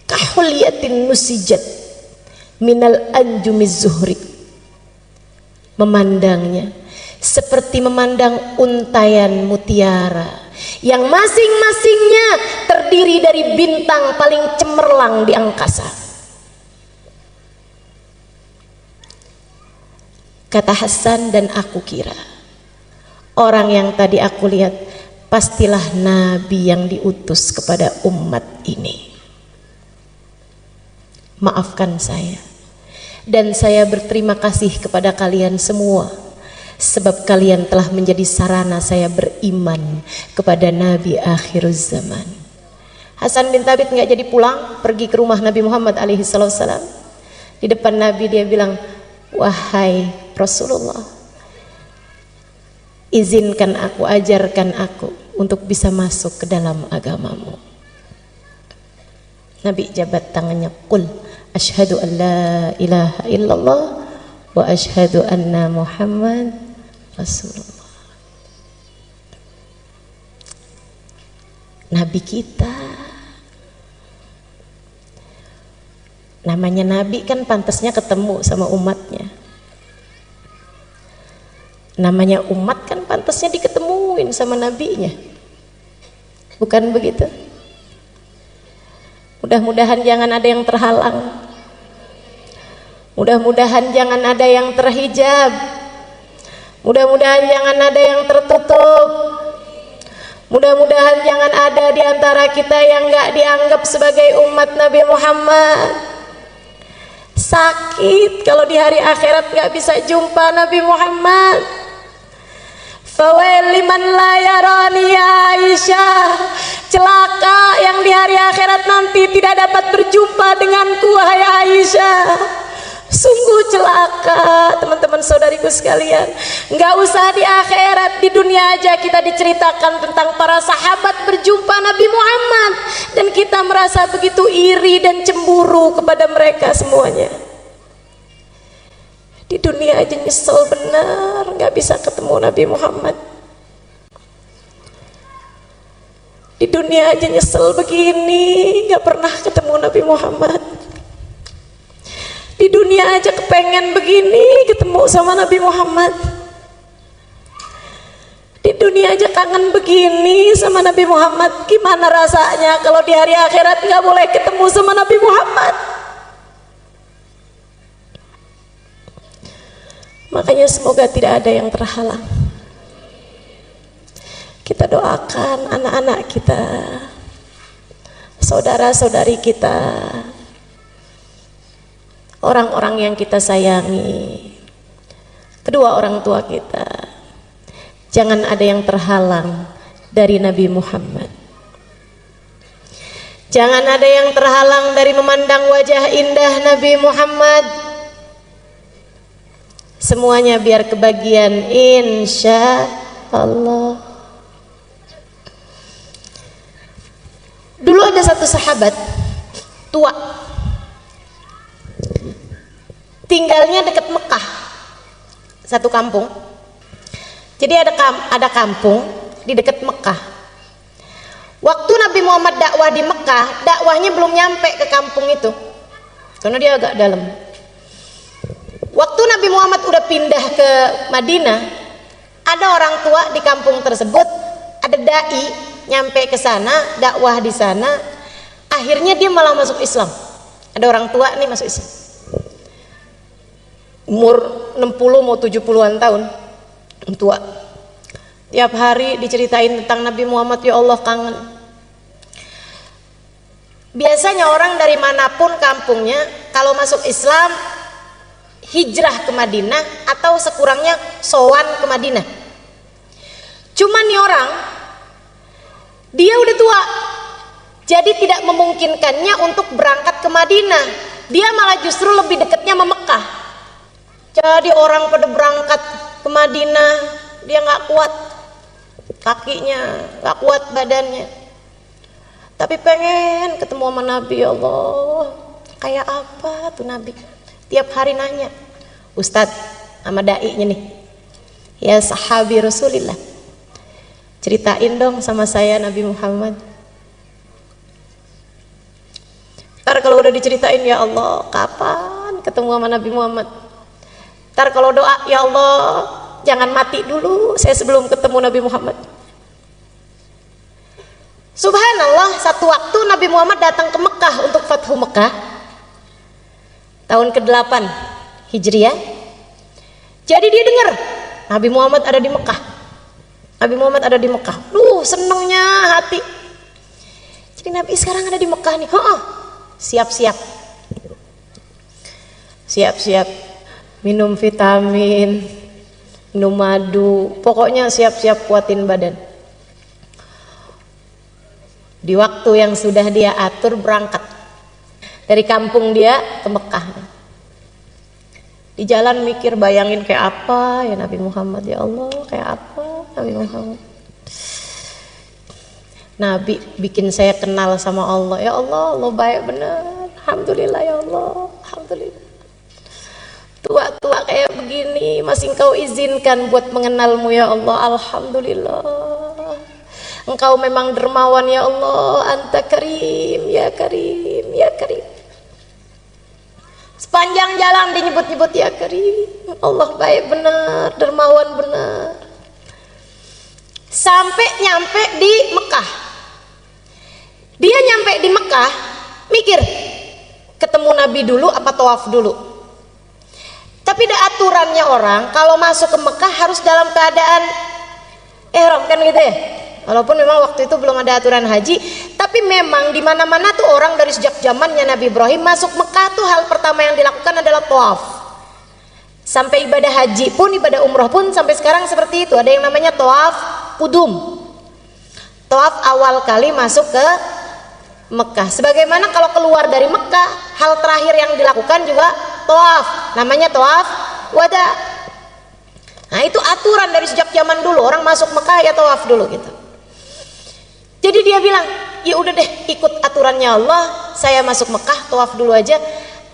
Kahulyatin nusijat minal anjumiz zuhri, memandangnya seperti memandang untayan mutiara yang masing-masingnya terdiri dari bintang paling cemerlang di angkasa. Kata Hasan, dan aku kira orang yang tadi aku lihat pastilah nabi yang diutus kepada umat ini. Maafkan saya, dan saya berterima kasih kepada kalian semua, sebab kalian telah menjadi sarana saya beriman kepada Nabi akhir zaman. Hasan bin Thabit nggak jadi pulang, pergi ke rumah Nabi Muhammad alaihi salam. Di depan Nabi dia bilang, wahai Rasulullah, izinkan aku, ajarkan aku untuk bisa masuk ke dalam agamamu. Nabi jabat tangannya, qul asyhadu an la ilaha illallah wa asyhadu anna Muhammad Rasulullah. Nabi kita, namanya Nabi kan pantasnya ketemu sama umatnya. Namanya umat kan pantasnya diketemuin sama nabinya. Bukan begitu? Mudah-mudahan jangan ada yang terhalang. Mudah-mudahan jangan ada yang terhijab. Mudah-mudahan jangan ada yang tertutup. Mudah-mudahan jangan ada di antara kita yang gak dianggap sebagai umat Nabi Muhammad. Sakit kalau di hari akhirat gak bisa jumpa Nabi Muhammad. Fawail liman la yarani ya Aisyah, celaka yang di hari akhirat nanti tidak dapat berjumpa denganku wahai Aisyah. Sungguh celaka teman-teman saudariku sekalian. Nggak usah di akhirat, di dunia aja kita diceritakan tentang para sahabat berjumpa Nabi Muhammad, dan kita merasa begitu iri dan cemburu kepada mereka semuanya. Di dunia aja nyesel benar nggak bisa ketemu Nabi Muhammad. Di dunia aja nyesel begini nggak pernah ketemu Nabi Muhammad. Di dunia aja kepengen begini ketemu sama Nabi Muhammad. Di dunia aja kangen begini sama Nabi Muhammad. Gimana rasanya kalau di hari akhirat nggak boleh ketemu sama Nabi Muhammad? Makanya semoga tidak ada yang terhalang. Kita doakan anak-anak kita, saudara-saudari kita, orang-orang yang kita sayangi, kedua orang tua kita. Jangan ada yang terhalang dari Nabi Muhammad. Jangan ada yang terhalang dari memandang wajah indah Nabi Muhammad. Semuanya biar kebagian insya Allah. Dulu ada satu sahabat tua, tinggalnya dekat Mekah, satu kampung. Jadi ada kampung di dekat Mekah. Waktu Nabi Muhammad dakwah di Mekah, dakwahnya belum nyampe ke kampung itu, karena dia agak dalam. Waktu Nabi Muhammad udah pindah ke Madinah, ada orang tua di kampung tersebut, ada dai nyampe ke sana, dakwah di sana, akhirnya dia malah masuk Islam. Ada orang tua nih masuk Islam, umur 60 mau 70-an tahun, tua. Tiap hari diceritain tentang Nabi Muhammad, ya Allah kangen. Biasanya orang dari manapun kampungnya, kalau masuk Islam hijrah ke Madinah atau sekurangnya sowan ke Madinah. Cuman nih orang, dia udah tua, jadi tidak memungkinkannya untuk berangkat ke Madinah. Dia malah justru lebih dekatnya sama Mekah. Jadi orang pada berangkat ke Madinah, dia nggak kuat kakinya, nggak kuat badannya, tapi pengen ketemu sama Nabi. Ya Allah, kayak apa tuh Nabi? Tiap hari nanya, Ustadz sama dai-nya nih, ya sahabi Rasulillah, ceritain dong sama saya Nabi Muhammad. Ntar kalau udah diceritain, ya Allah kapan ketemu sama Nabi Muhammad? Ntar kalau doa, ya Allah jangan mati dulu saya sebelum ketemu Nabi Muhammad. Subhanallah, satu waktu Nabi Muhammad datang ke Mekah untuk Fathu Mekah tahun ke-8 Hijriah. Jadi dia dengar Nabi Muhammad ada di Mekah. Nabi Muhammad ada di Mekah. Senengnya hati. Jadi Nabi sekarang ada di Mekah nih. Siap-siap. Siap-siap. Minum vitamin, minum madu. Pokoknya siap-siap kuatin badan. Di waktu yang sudah dia atur berangkat. Dari kampung dia ke Mekah. Di jalan mikir, bayangin kayak apa ya Nabi Muhammad, ya Allah, kayak apa Nabi Muhammad. Nabi bikin saya kenal sama Allah. Ya Allah, Allah baik benar. Alhamdulillah ya Allah, alhamdulillah. Tua-tua kayak begini masih Engkau izinkan buat mengenalmu ya Allah, alhamdulillah. Engkau memang dermawan ya Allah, Anta Karim, ya Karim, ya Karim. Sepanjang jalan dinyebut-nyebut ya Karim. Allah baik benar, dermawan benar. Sampai nyampe di Mekah. Dia nyampe di Mekah, mikir, ketemu Nabi dulu apa tawaf dulu. Tapi ada aturannya orang, kalau masuk ke Mekah harus dalam keadaan ihram kan gitu ya. Walaupun memang waktu itu belum ada aturan haji, tapi memang di mana-mana tuh orang dari sejak zamannya Nabi Ibrahim masuk Mekah tuh hal pertama yang dilakukan adalah tawaf. Sampai ibadah haji pun, ibadah umroh pun sampai sekarang seperti itu. Ada yang namanya tawaf kudum. Tawaf awal kali masuk ke Mekah. Sebagaimana kalau keluar dari Mekah, hal terakhir yang dilakukan juga tawaf. Namanya tawaf wada. Nah, itu aturan dari sejak zaman dulu. Orang masuk Mekah ya tawaf dulu gitu. Jadi dia bilang, ya udah deh ikut aturannya Allah, saya masuk Mekah tawaf dulu aja.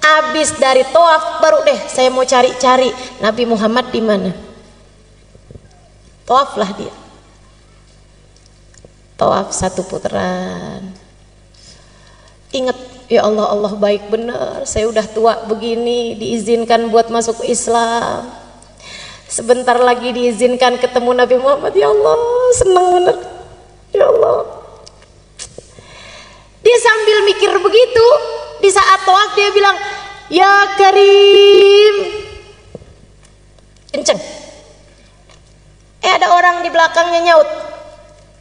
Abis dari tawaf baru deh saya mau cari-cari Nabi Muhammad di mana. Tawaflah dia. Tawaf satu putaran. Ingat, ya Allah, Allah baik benar. Saya udah tua begini, diizinkan buat masuk Islam. Sebentar lagi diizinkan ketemu Nabi Muhammad. Ya Allah, senang benar. Ya Allah. Dia sambil mikir begitu, di saat tawaf dia bilang, ya Karim. Kenceng. Ada orang di belakangnya nyaut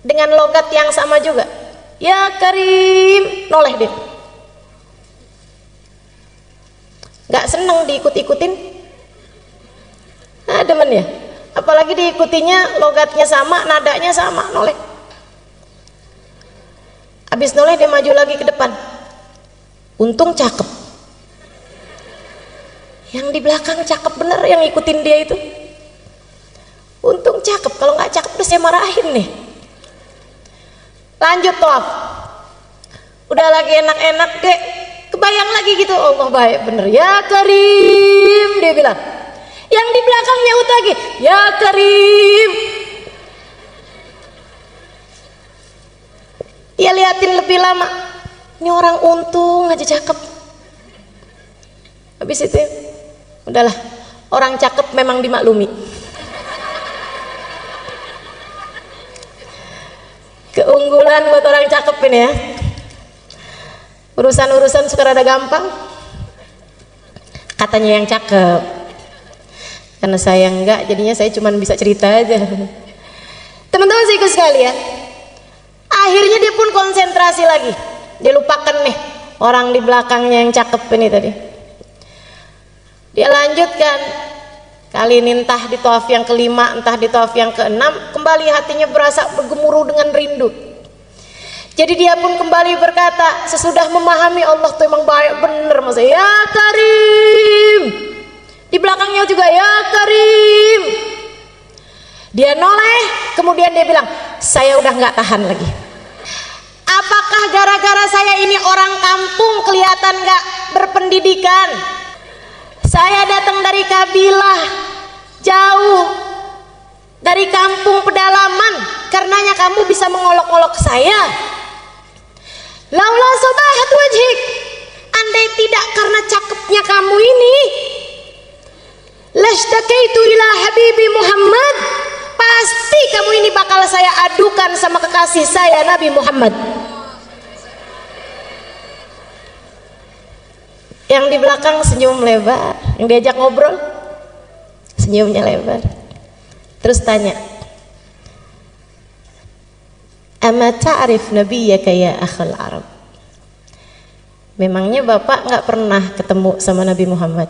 dengan logat yang sama juga. Ya Karim. Noleh dia. Gak seneng diikut-ikutin. Nah, demen ya. Apalagi diikutinya logatnya sama, nadanya sama, noleh. Habis noleh dia maju lagi ke depan. Untung cakep. Yang di belakang cakep bener yang ngikutin dia itu. Untung cakep, kalau nggak cakep udah saya marahin nih. Lanjut tawaf. Udah lagi enak-enak deh. Kebayang lagi gitu, Allah baik bener. Ya Karim, dia bilang. Yang di belakang nyaut lagi, ya Karim. Dia liatin lebih lama. Ini orang untung aja cakep. Habis itu, udahlah. Orang cakep memang dimaklumi. Keunggulan buat orang cakep ini ya. Urusan-urusan suka rada gampang. Katanya yang cakep. Karena saya enggak, jadinya saya cuma bisa cerita aja. Teman-teman saya ikut sekalian. Akhirnya dia pun konsentrasi lagi. Dia lupakan nih orang di belakangnya yang cakep ini tadi. Dia lanjutkan. Kali ini entah di tawaf yang kelima, entah di tawaf yang keenam, kembali hatinya berasa bergemuruh dengan rindu. Jadi dia pun kembali berkata, sesudah memahami Allah tuh emang baik bener, Mas. Ya Karim. Di belakangnya juga ya Karim. Dia noleh, kemudian dia bilang, saya udah nggak tahan lagi. Apakah gara-gara saya ini orang kampung kelihatan nggak berpendidikan? Saya datang dari kabilah jauh, dari kampung pedalaman, karenanya kamu bisa mengolok-olok saya. Laula sobahat wajhik, andai tidak karena cakepnya kamu ini, lastakaitu ila habibi Muhammad, pasti kamu ini bakal saya adukan sama kekasih saya Nabi Muhammad. Yang di belakang senyum lebar, yang diajak ngobrol senyumnya lebar. Terus tanya, Ama ta'rif nabiyyaka ya akhal Arab. Memangnya Bapak nggak pernah ketemu sama Nabi Muhammad?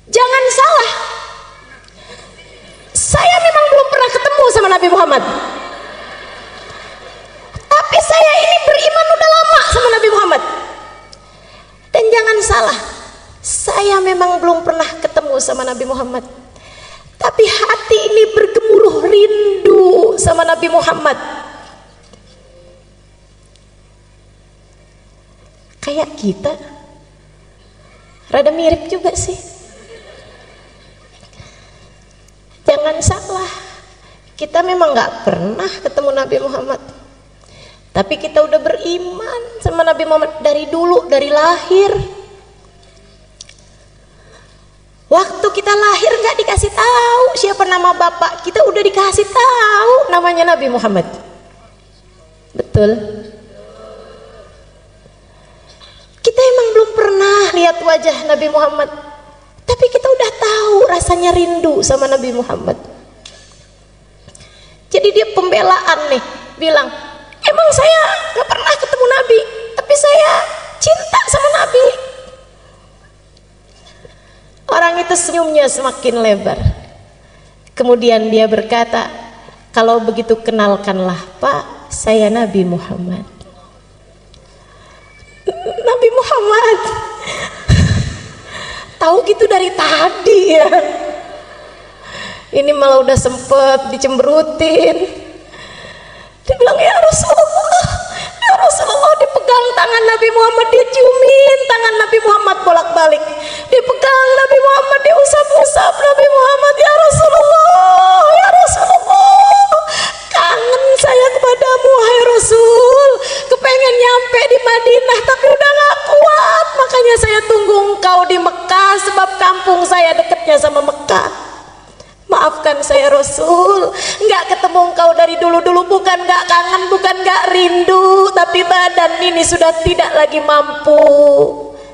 Jangan salah, saya memang belum pernah ketemu sama Nabi Muhammad, tapi saya ini beriman udah lama sama Nabi Muhammad. Dan jangan salah, saya memang belum pernah ketemu sama Nabi Muhammad, tapi hati ini bergemuruh rindu sama Nabi Muhammad. Kayak kita, rada mirip juga sih. Jangan salah, kita memang gak pernah ketemu Nabi Muhammad, tapi kita udah beriman sama Nabi Muhammad dari dulu, dari lahir. Waktu kita lahir gak dikasih tahu siapa nama bapak kita, udah dikasih tahu namanya Nabi Muhammad. Betul? Kita emang belum pernah lihat wajah Nabi Muhammad, tapi kita udah tahu rasanya rindu sama Nabi Muhammad. Jadi dia pembelaan nih, bilang, emang saya gak pernah ketemu Nabi, tapi saya cinta sama Nabi. Orang itu senyumnya semakin lebar. Kemudian dia berkata, kalau begitu kenalkanlah Pak, saya Nabi Muhammad. Nabi Muhammad tahu gitu dari tadi ya. Ini malah udah sempet dicemberutin. Dia bilang, ya Rasulullah, dipegang tangan Nabi Muhammad, dia ciumin tangan Nabi Muhammad bolak-balik, dipegang Nabi Muhammad, dia usap-usap Nabi Muhammad. Ya Rasulullah, kangen saya kepadamu hai Rasul, kepengen nyampe di Madinah tapi udah gak kuat, makanya saya tunggu engkau di Mekah, sebab kampung saya dekatnya sama Mekah. Maafkan saya Rasul, nggak ketemu engkau dari dulu-dulu, bukan nggak kangen, bukan nggak rindu, tapi badan ini sudah tidak lagi mampu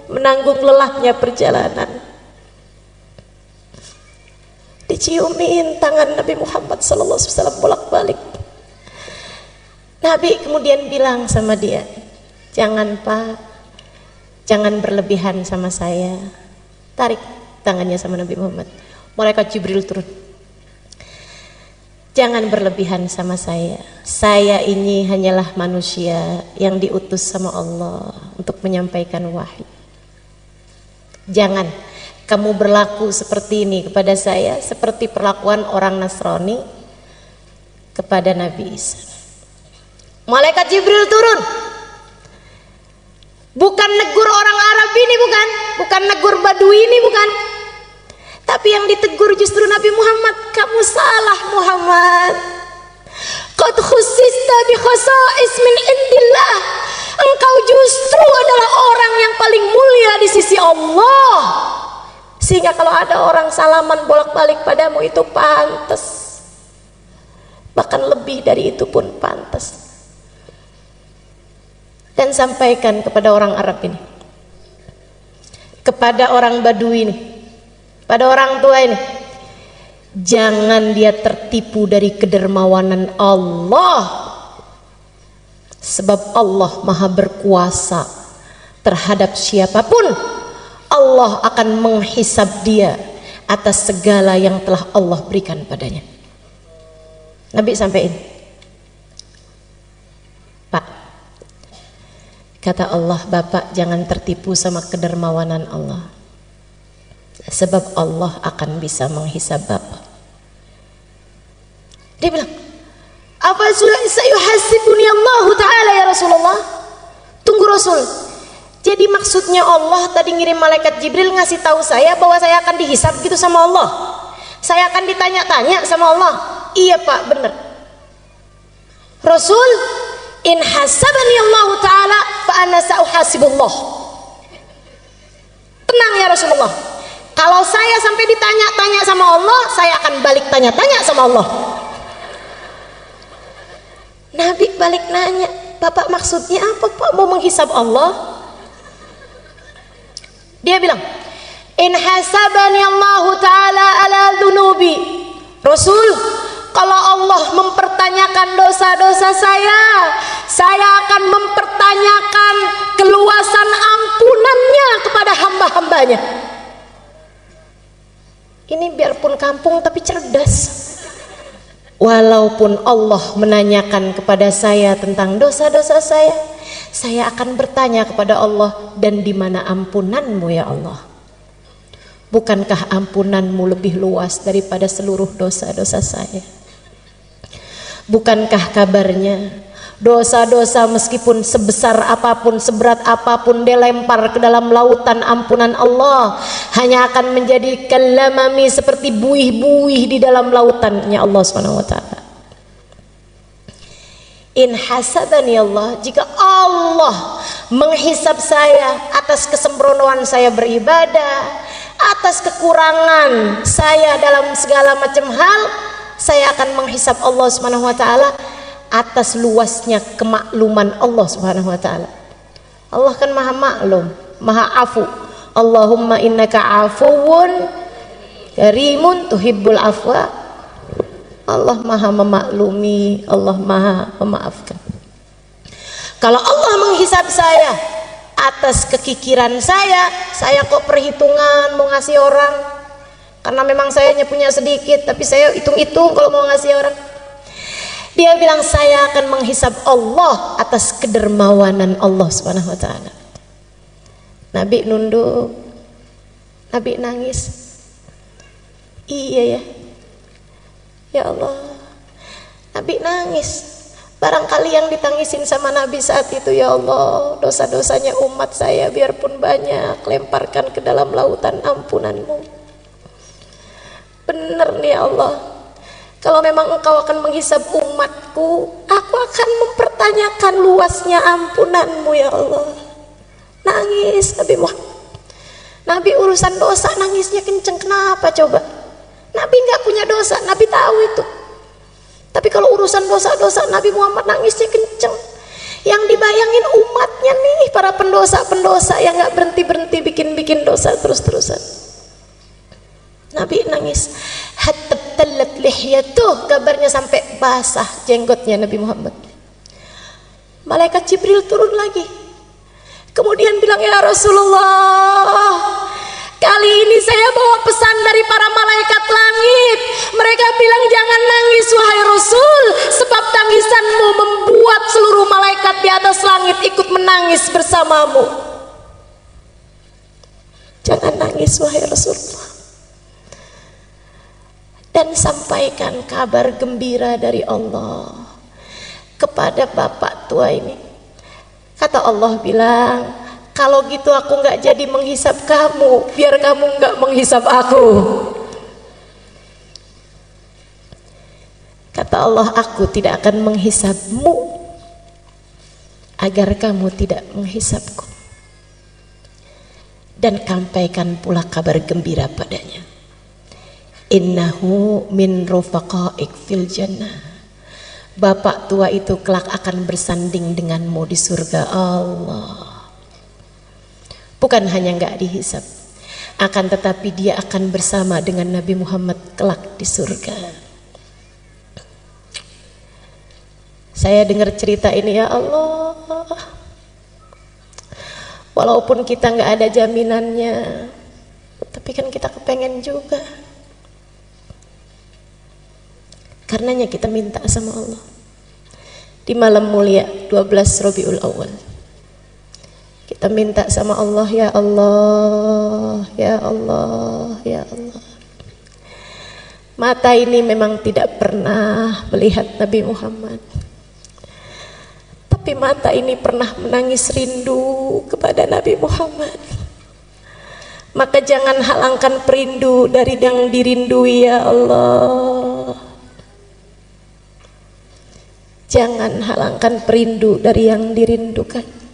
menanggung lelahnya perjalanan. Diciumin tangan Nabi Muhammad SAW bolak-balik. Nabi kemudian bilang sama dia, jangan Pak, jangan berlebihan sama saya. Tarik tangannya sama Nabi Muhammad. Malaikat Jibril turun. Jangan berlebihan sama saya. Saya ini hanyalah manusia yang diutus sama Allah untuk menyampaikan wahyu. Jangan kamu berlaku seperti ini kepada saya, seperti perlakuan orang Nasrani kepada Nabi Isa. Malaikat Jibril turun. Bukan negur orang Arab ini, bukan negur Badui ini, bukan. Tapi yang ditegur justru Nabi Muhammad. Kamu salah Muhammad. Qad khussista bi khasa'is min indillah. Engkau justru adalah orang yang paling mulia di sisi Allah. Sehingga kalau ada orang salaman bolak-balik padamu itu pantas. Bahkan lebih dari itu pun pantas. Dan sampaikan kepada orang Arab ini, kepada orang Badui ini, pada orang tua ini, jangan dia tertipu dari kedermawanan Allah, sebab Allah maha berkuasa terhadap siapapun. Allah akan menghisab dia atas segala yang telah Allah berikan padanya. Nabi sampaikan, Pak, kata Allah, Bapak jangan tertipu sama kedermawanan Allah, sebab Allah akan bisa menghisab Bapak. Dia bilang, apa sayuhasibuni Allah Ta'ala ya Rasulullah? Tunggu Rasul, jadi maksudnya Allah tadi ngirim malaikat Jibril ngasih tahu saya bahwa saya akan dihisab gitu sama Allah, saya akan ditanya-tanya sama Allah? Iya Pak, benar Rasul. In hasabani Allah Ta'ala fa ana sa'uhasibullah. Tenang ya Rasulullah, kalau saya sampai ditanya-tanya sama Allah, saya akan balik tanya-tanya sama Allah. Nabi balik nanya, Bapak maksudnya apa Pak, mau menghisab Allah? Dia bilang, in hasabani Allah Ta'ala ala dhunubi. Rasul, Kalau Allah mempertanyakan dosa-dosa saya akan mempertanyakan keluasan ampunannya kepada hamba-hambanya. Ini biarpun kampung tapi cerdas. Walaupun Allah menanyakan kepada saya tentang dosa-dosa saya akan bertanya kepada Allah, dan di mana ampunanmu ya Allah? Bukankah ampunanmu lebih luas daripada seluruh dosa-dosa saya? Bukankah kabarnya dosa-dosa meskipun sebesar apapun, seberat apapun dilempar ke dalam lautan ampunan Allah, hanya akan menjadi kalamami, seperti buih-buih di dalam lautannya Allah Subhanahu wa taala. In hasabani Allah, jika Allah menghisab saya atas kesembronoan saya beribadah, atas kekurangan saya dalam segala macam hal, saya akan menghisab Allah Subhanahu wa taala atas luasnya kemakluman Allah Subhanahu wa taala. Allah kan maha maklum, maha afu. Allahumma innaka afuwun karimun tuhibbul afwa. Allah maha memaklumi, Allah maha memaafkan. Kalau Allah menghisab saya atas kekikiran saya kok perhitungan mau ngasih orang, karena memang saya punya sedikit, tapi saya hitung-hitung kalau mau ngasih orang. Dia bilang saya akan menghisab Allah atas kedermawanan Allah Subhanahu wa taala. Nabi nunduk, Nabi nangis. Iya ya, ya Allah, Nabi nangis. Barangkali yang ditangisin sama Nabi saat itu, ya Allah, dosa-dosanya umat saya biarpun banyak, lemparkan ke dalam lautan ampunanmu. Bener nih ya Allah, kalau memang engkau akan menghisab umatku, aku akan mempertanyakan luasnya ampunanmu ya Allah. Nangis Nabi Muhammad. Nabi urusan dosa nangisnya kenceng, kenapa coba? Nabi nggak punya dosa, Nabi tahu itu. Tapi kalau urusan dosa-dosa Nabi Muhammad nangisnya kenceng. Yang dibayangin umatnya nih, para pendosa-pendosa yang nggak berhenti-berhenti bikin dosa terus-terusan. Nabi nangis. Hatta talat lihyatuh, kabarnya sampai basah jenggotnya Nabi Muhammad. Malaikat Jibril turun lagi, kemudian bilang, ya Rasulullah, kali ini saya bawa pesan dari para malaikat langit. Mereka bilang jangan nangis wahai Rasul, sebab tangisanmu membuat seluruh malaikat di atas langit ikut menangis bersamamu. Jangan nangis wahai Rasulullah, dan sampaikan kabar gembira dari Allah kepada bapak tua ini. Kata Allah bilang, kalau gitu aku nggak jadi menghisab kamu, biar kamu nggak menghisab aku. Kata Allah, aku tidak akan menghisabmu agar kamu tidak menghisabku. Dan sampaikan pula kabar gembira padanya, innahu min rufaqaik fil jannah, bapak tua itu kelak akan bersanding denganmu di surga Allah. Bukan hanya nggak dihisab, akan tetapi dia akan bersama dengan Nabi Muhammad kelak di surga. Saya dengar cerita ini, ya Allah, walaupun kita nggak ada jaminannya, tapi kan kita kepengen juga. Karenanya kita minta sama Allah di malam mulia 12 Rabiul Awal. Kita minta sama Allah, ya Allah, ya Allah, ya Allah. Mata ini memang tidak pernah melihat Nabi Muhammad, tapi mata ini pernah menangis rindu kepada Nabi Muhammad. Maka jangan halangkan perindu dari yang dirindui, ya Allah. Jangan halangkan perindu dari yang dirindukan.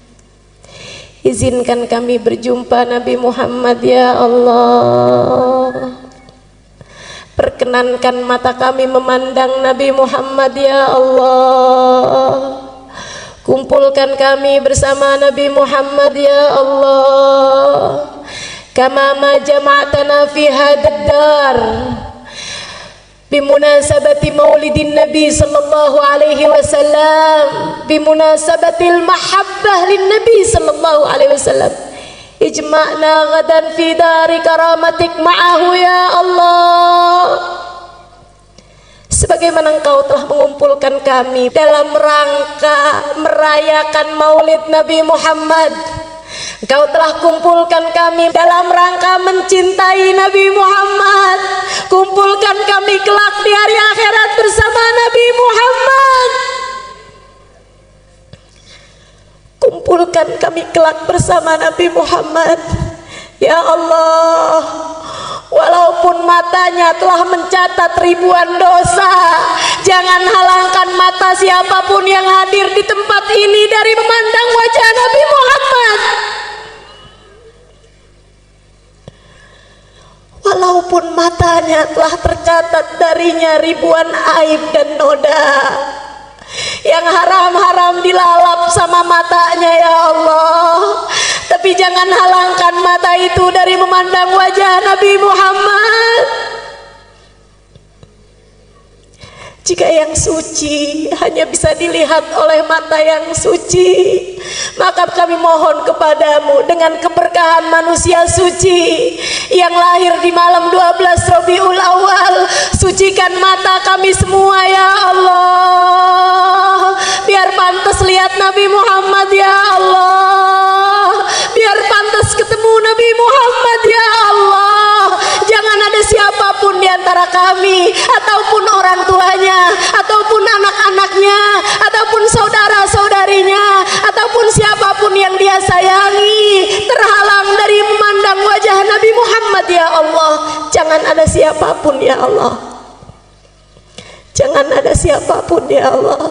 Izinkan kami berjumpa Nabi Muhammad, ya Allah. Perkenankan mata kami memandang Nabi Muhammad, ya Allah. Kumpulkan kami bersama Nabi Muhammad, ya Allah. Kama ma jama'tana fi hadad dar, bimunasabati maulidin Nabi sallallahu alaihi wasallam, bimunasabatil mahabbah lin Nabi sallallahu alaihi wasallam. Ijma'na ghadan fi dari karamatik ma'ahu ya Allah. Sebagaimana Engkau telah mengumpulkan kami dalam rangka merayakan maulid Nabi Muhammad, Engkau telah kumpulkan kami dalam rangka mencintai Nabi Muhammad. Kumpulkan kami kelak di hari akhirat bersama Nabi Muhammad. Kumpulkan kami kelak bersama Nabi Muhammad. Ya Allah, walaupun matanya telah mencatat ribuan dosa, jangan halangkan mata siapapun yang hadir di tempat ini dari memandang wajah Nabi Muhammad. Walaupun matanya telah tercatat darinya ribuan aib dan noda yang haram-haram dilalap sama matanya ya Allah, tapi jangan halangkan mata itu dari memandang wajah Nabi Muhammad. Jika yang suci hanya bisa dilihat oleh mata yang suci, maka kami mohon kepadamu dengan keberkahan manusia suci yang lahir di malam 12 Rabiul Awal, sucikan mata kami semua ya Allah, biar pantas lihat Nabi Muhammad ya Allah, biar pantas ketemu Nabi Muhammad ya Allah. Jangan ada siapapun di antara kami ataupun orang tuanya ataupun anak-anaknya ataupun saudara-saudarinya ataupun siapapun yang dia sayangi terhalang dari memandang wajah Nabi Muhammad ya Allah. Jangan ada siapapun ya Allah, jangan ada siapapun ya Allah,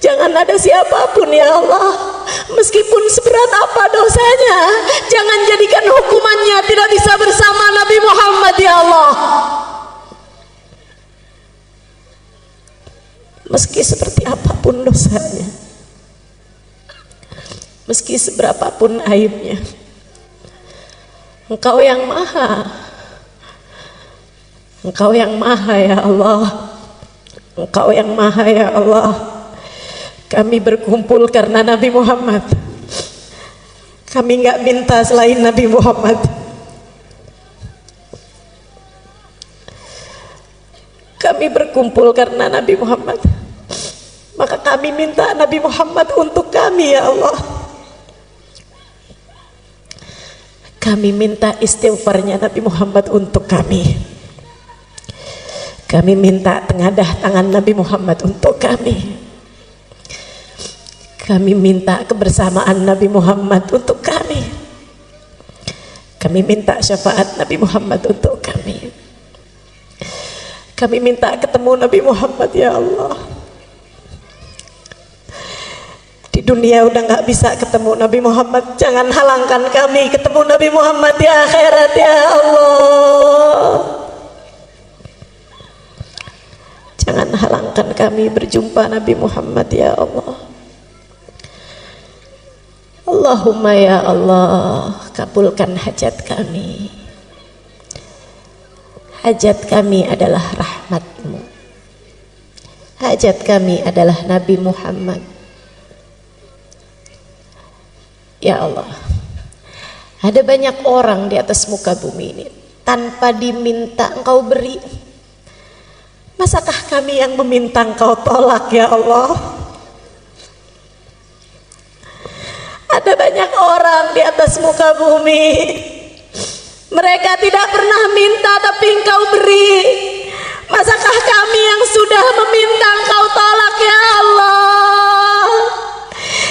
jangan ada siapapun ya Allah. Meskipun seberat apa dosanya, jangan jadikan hukumannya tidak bisa bersama Nabi Muhammad ya Allah. Meski seperti apapun dosanya, meski seberapapun aibnya, Engkau yang maha, Engkau yang maha ya Allah, Engkau yang maha ya Allah. Kami berkumpul karena Nabi Muhammad. Kami nggak minta selain Nabi Muhammad. Kami berkumpul karena Nabi Muhammad. Maka kami minta Nabi Muhammad untuk kami ya Allah. Kami minta istighfarnya Nabi Muhammad untuk kami. Kami minta tengadah tangan Nabi Muhammad untuk kami. Kami minta kebersamaan Nabi Muhammad untuk kami. Kami minta syafaat Nabi Muhammad untuk kami. Kami minta ketemu Nabi Muhammad ya Allah. Di dunia udah gak bisa ketemu Nabi Muhammad, jangan halangkan kami ketemu Nabi Muhammad di akhirat ya Allah. Jangan halangkan kami berjumpa Nabi Muhammad ya Allah. Allahumma ya Allah, kabulkan hajat kami. Hajat kami adalah rahmat-Mu. Hajat kami adalah Nabi Muhammad. Ya Allah, ada banyak orang di atas muka bumi ini tanpa diminta Engkau beri. Masakah kami yang meminta Engkau tolak ya Allah? Ada banyak orang di atas muka bumi, mereka tidak pernah minta tapi Engkau beri. Masakah kami yang sudah meminta Engkau tolak ya Allah?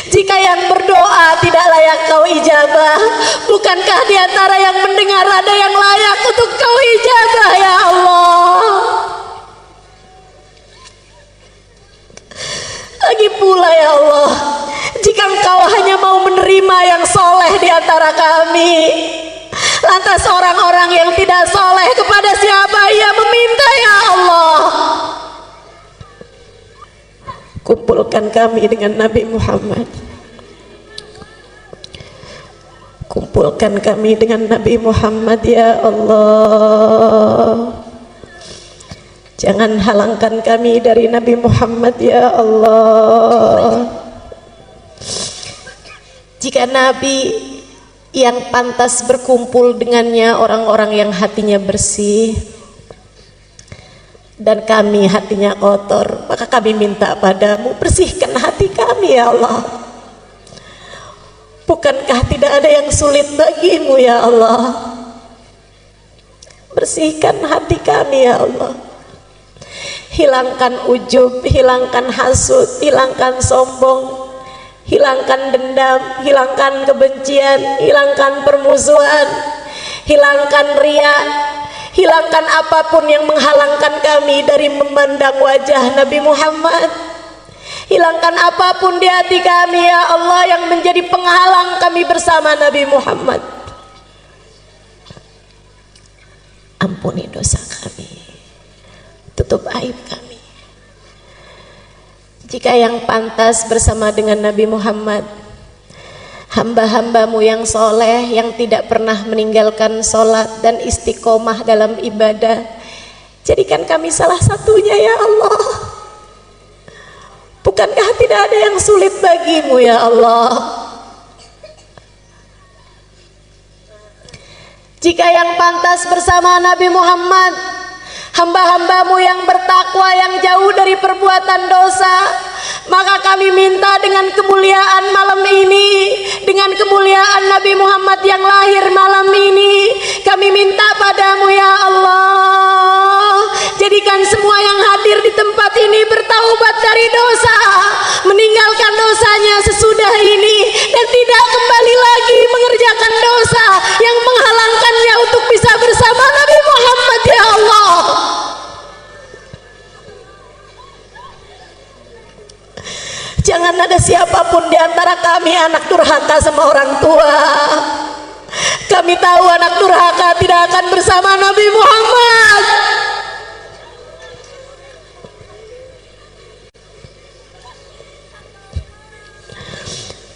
Jika yang berdoa tidak layak Kau ijabah, bukankah di antara yang mendengar ada yang layak untuk Kau ijabah ya Allah? Lagi pula ya Allah, jika Engkau hanya mau menerima yang soleh di antara kami, lantas orang-orang yang tidak soleh kepada siapa ia meminta ya Allah? Kumpulkan kami dengan Nabi Muhammad. Kumpulkan kami dengan Nabi Muhammad ya Allah. Jangan halangkan kami dari Nabi Muhammad ya Allah. Jika Nabi yang pantas berkumpul dengannya orang-orang yang hatinya bersih, dan kami hatinya kotor, maka kami minta padamu, bersihkan hati kami ya Allah. Bukankah tidak ada yang sulit bagimu ya Allah? Bersihkan hati kami ya Allah. Hilangkan ujub, hilangkan hasud, hilangkan sombong, hilangkan dendam, hilangkan kebencian, hilangkan permusuhan, hilangkan ria, hilangkan apapun yang menghalangkan kami dari memandang wajah Nabi Muhammad. Hilangkan apapun di hati kami ya Allah yang menjadi penghalang kami bersama Nabi Muhammad. Ampuni dosa kami, tutup aib kami. Jika yang pantas bersama dengan Nabi Muhammad, hamba-hambamu yang soleh, yang tidak pernah meninggalkan sholat dan istiqomah dalam ibadah, jadikan kami salah satunya ya Allah. Bukankah tidak ada yang sulit bagimu ya Allah? Jika yang pantas bersama Nabi Muhammad, hamba-hambamu yang bertakwa, yang jauh dari perbuatan dosa, maka kami minta dengan kemuliaan malam ini, dengan kemuliaan Nabi Muhammad yang lahir malam ini, kami minta padamu ya Allah, jadikan semua yang hadir di tempat ini bertaubat dari dosa, meninggalkan dosanya sesudah ini, dan tidak kembali lagi mengerjakan dosa yang menghalangkannya untuk bisa bersama Nabi Muhammad ya Allah. Jangan ada siapapun di antara kami anak durhaka sama orang tua. Kami tahu anak durhaka tidak akan bersama Nabi Muhammad.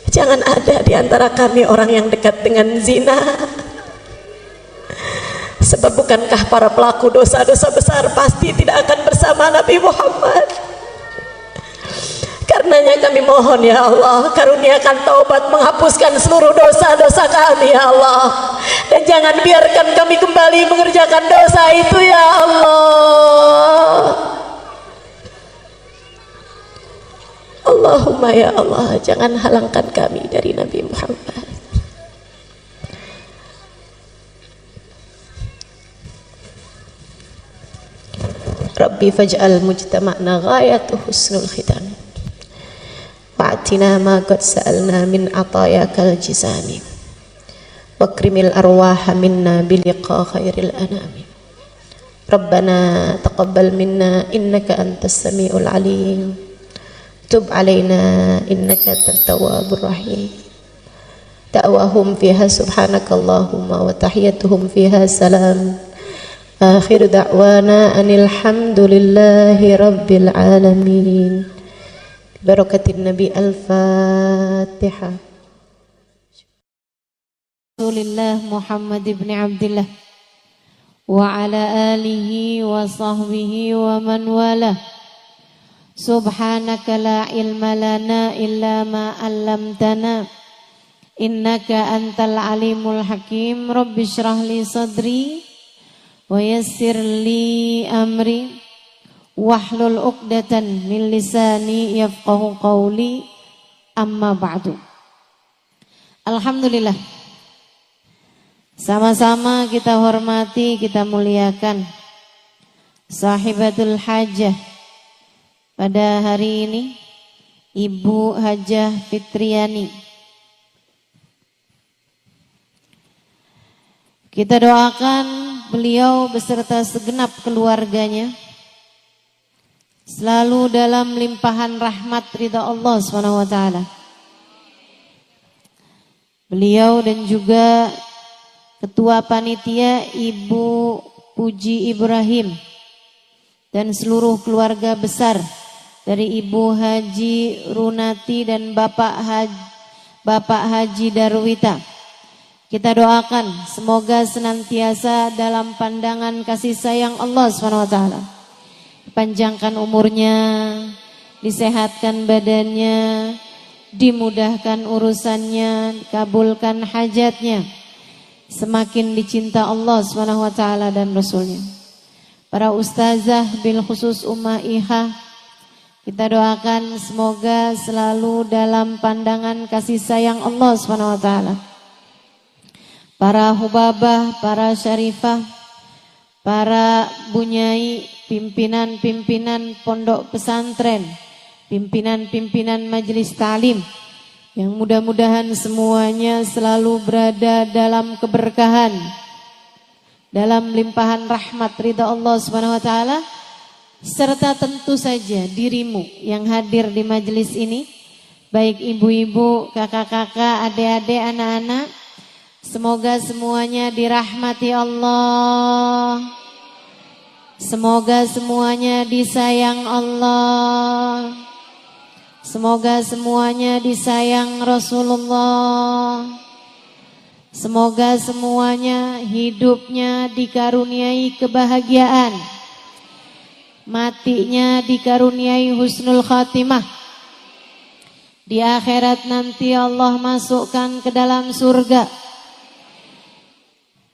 Jangan ada di antara kami orang yang dekat dengan zina. Sebab bukankah para pelaku dosa-dosa besar pasti tidak akan bersama Nabi Muhammad? Karenanya kami mohon ya Allah, karuniakan taubat, menghapuskan seluruh dosa-dosa kami ya Allah, dan jangan biarkan kami kembali mengerjakan dosa itu ya Allah. Allahumma ya Allah, jangan halangkan kami dari Nabi Muhammad. Rabbi faj'al mujtama'na ghayatu husnul khitam wa'atina ma qad sa'alna min atayakal jizani wakrimil arwaha minna biliqa khairil anami. Rabbana taqabbal minna innaka antas sami'ul alim, tub alaina innaka antat tawwabur rahim. Da'wahum fiha subhanakallahumma wa tahiyyatuhum fiha salam. Akhir da'wana anil hamdulillahi rabbil alamin. Barakatin Nabi. Al-Fatihah. Rasulillah Muhammad ibn Abdillah wa ala alihi wa sahbihi wa man wala. Subhanaka la ilma lana illa ma 'allamtana innaka antal alimul hakim. Rabbi shrah li sadri wa yassir li amri wahlul 'uqdatan min lisani yafqahu qawli. Amma ba'du. Alhamdulillah, sama-sama kita hormati, kita muliakan sahibatul hajah pada hari ini, Ibu Hajah Fitriani. Kita doakan beliau beserta segenap keluarganya selalu dalam limpahan rahmat ridha Allah SWT. Beliau dan juga Ketua Panitia Ibu Puji Ibrahim dan seluruh keluarga besar dari Ibu Haji Runati dan Bapak Haji Darwita. Kita doakan semoga senantiasa dalam pandangan kasih sayang Allah SWT. panjangkan umurnya, disehatkan badannya, dimudahkan urusannya, kabulkan hajatnya, semakin dicinta Allah SWT dan Rasulnya. Para ustazah bil khusus Ummah Iha, kita doakan semoga selalu dalam pandangan kasih sayang Allah SWT. Para hubabah, para syarifah, para bunyai, pimpinan-pimpinan pondok pesantren, pimpinan-pimpinan majelis ta'lim, yang mudah-mudahan semuanya selalu berada dalam keberkahan, dalam limpahan rahmat ridha Allah Subhanahu wa taala, serta tentu saja dirimu yang hadir di majelis ini, baik ibu-ibu, kakak-kakak, adik-adik, anak-anak, semoga semuanya dirahmati Allah. Semoga semuanya disayang Allah. Semoga semuanya disayang Rasulullah. Semoga semuanya hidupnya dikaruniai kebahagiaan, matinya dikaruniai husnul khatimah. Di akhirat nanti Allah masukkan ke dalam surga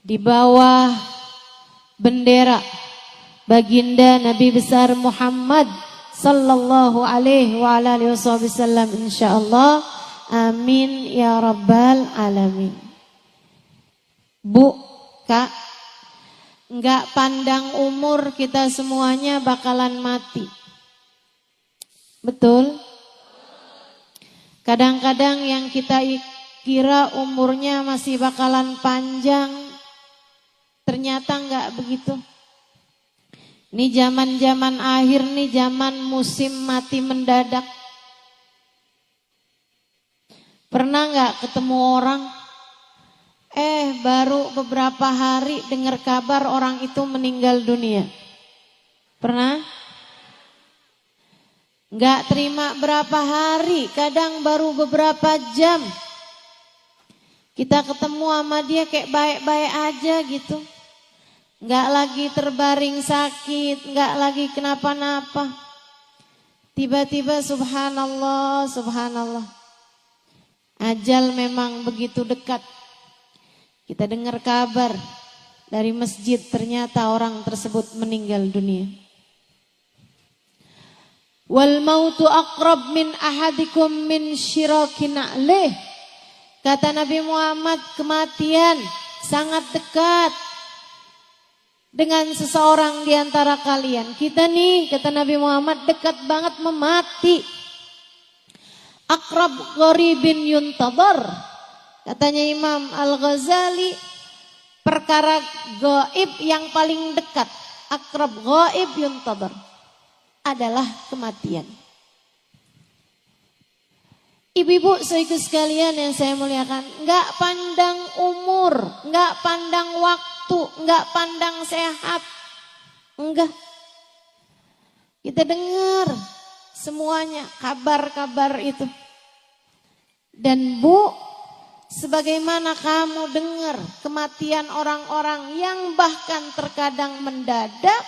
di bawah bendera baginda Nabi besar Muhammad sallallahu alaihi wa alihi wasallam, insyaallah. Amin ya rabbal alamin. Bu, Kak, enggak pandang umur, kita semuanya bakalan mati. Betul? Kadang-kadang yang kita kira umurnya masih bakalan panjang, ternyata enggak begitu. Ini zaman-zaman akhir nih, zaman musim mati mendadak. Pernah enggak ketemu orang, baru beberapa hari dengar kabar orang itu meninggal dunia? Pernah? Enggak terima berapa hari, kadang baru beberapa jam. Kita ketemu sama dia kayak baik-baik aja gitu. Enggak lagi terbaring sakit, enggak lagi kenapa-napa. Tiba-tiba subhanallah, subhanallah. Ajal memang begitu dekat. Kita dengar kabar dari masjid, ternyata orang tersebut meninggal dunia. Wal mautu aqrab min ahadikum min syirakin na'lih. Kata Nabi Muhammad, kematian sangat dekat dengan seseorang di antara kalian. Kita nih, kata Nabi Muhammad, dekat banget memati. Aqrab gharibin yuntadhar. Katanya Imam Al-Ghazali, perkara gaib yang paling dekat, aqrab ghaib yuntadhar, adalah kematian. Ibu-ibu saudara sekalian yang saya muliakan, enggak pandang umur, enggak pandang waktu, enggak pandang sehat. Enggak. Kita dengar semuanya kabar-kabar itu. Dan Bu, sebagaimana kamu dengar kematian orang-orang yang bahkan terkadang mendadak,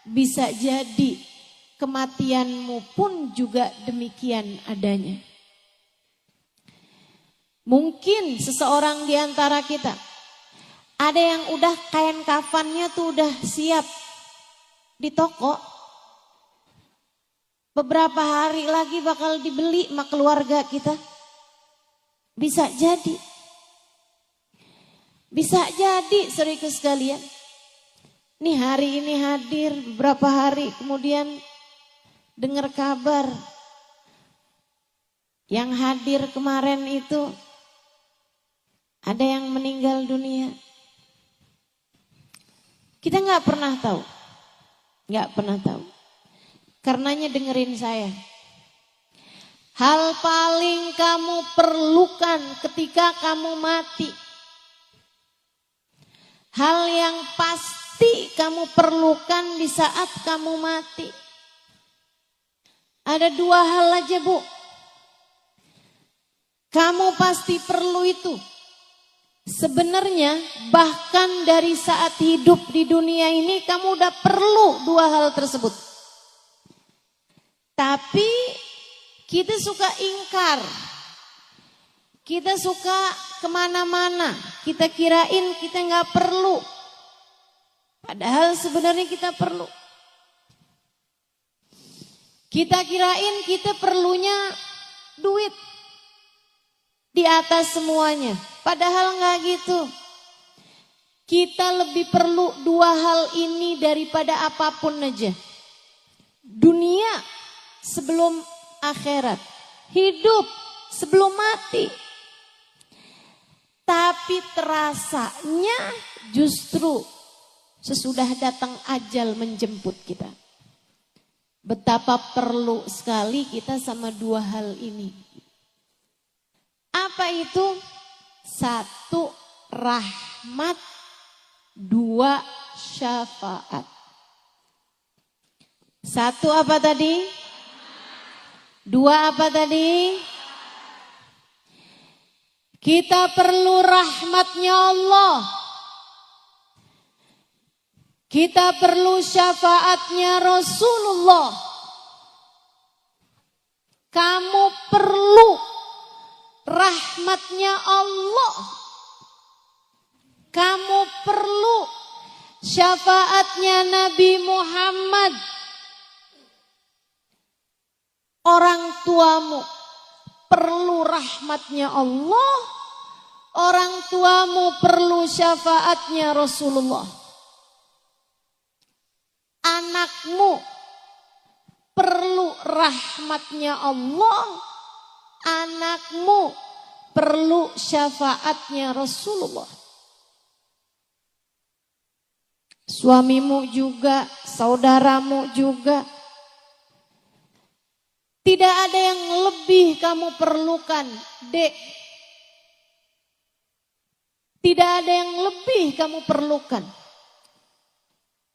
bisa jadi kematianmu pun juga demikian adanya. Mungkin seseorang di antara kita, ada yang udah kain kafannya tuh udah siap di toko. Beberapa hari lagi bakal dibeli sama keluarga kita. Bisa jadi. Bisa jadi saudara sekalian. Nih hari ini hadir, beberapa hari kemudian dengar kabar. Yang hadir kemarin itu ada yang meninggal dunia. Kita nggak pernah tahu. Nggak pernah tahu. Karenanya dengerin saya. Hal paling kamu perlukan ketika kamu mati, hal yang pasti kamu perlukan di saat kamu mati, ada dua hal aja Bu. Kamu pasti perlu itu. Sebenarnya bahkan dari saat hidup di dunia ini kamu udah perlu dua hal tersebut. Tapi kita suka ingkar. Kita suka kemana-mana. Kita kirain kita nggak perlu. Padahal sebenarnya kita perlu. Kita kirain kita perlunya duit di atas semuanya. Padahal nggak gitu. Kita lebih perlu dua hal ini daripada apapun aja. Dunia sebelum akhirat. Hidup sebelum mati. Tapi terasanya justru sesudah datang ajal menjemput kita. Betapa perlu sekali kita sama dua hal ini. Apa itu? Satu, rahmat. Dua, syafaat. Satu apa tadi? Dua apa tadi? Kita perlu rahmatnya Allah. Kita perlu syafaatnya Rasulullah. Kamu perlu rahmatnya Allah. Kamu perlu syafaatnya Nabi Muhammad. Orang tuamu perlu rahmatnya Allah. Orang tuamu perlu syafaatnya Rasulullah. Anakmu perlu rahmatnya Allah. Anakmu perlu syafaatnya Rasulullah. Suamimu juga, saudaramu juga. Tidak ada yang lebih kamu perlukan, Dek. Tidak ada yang lebih kamu perlukan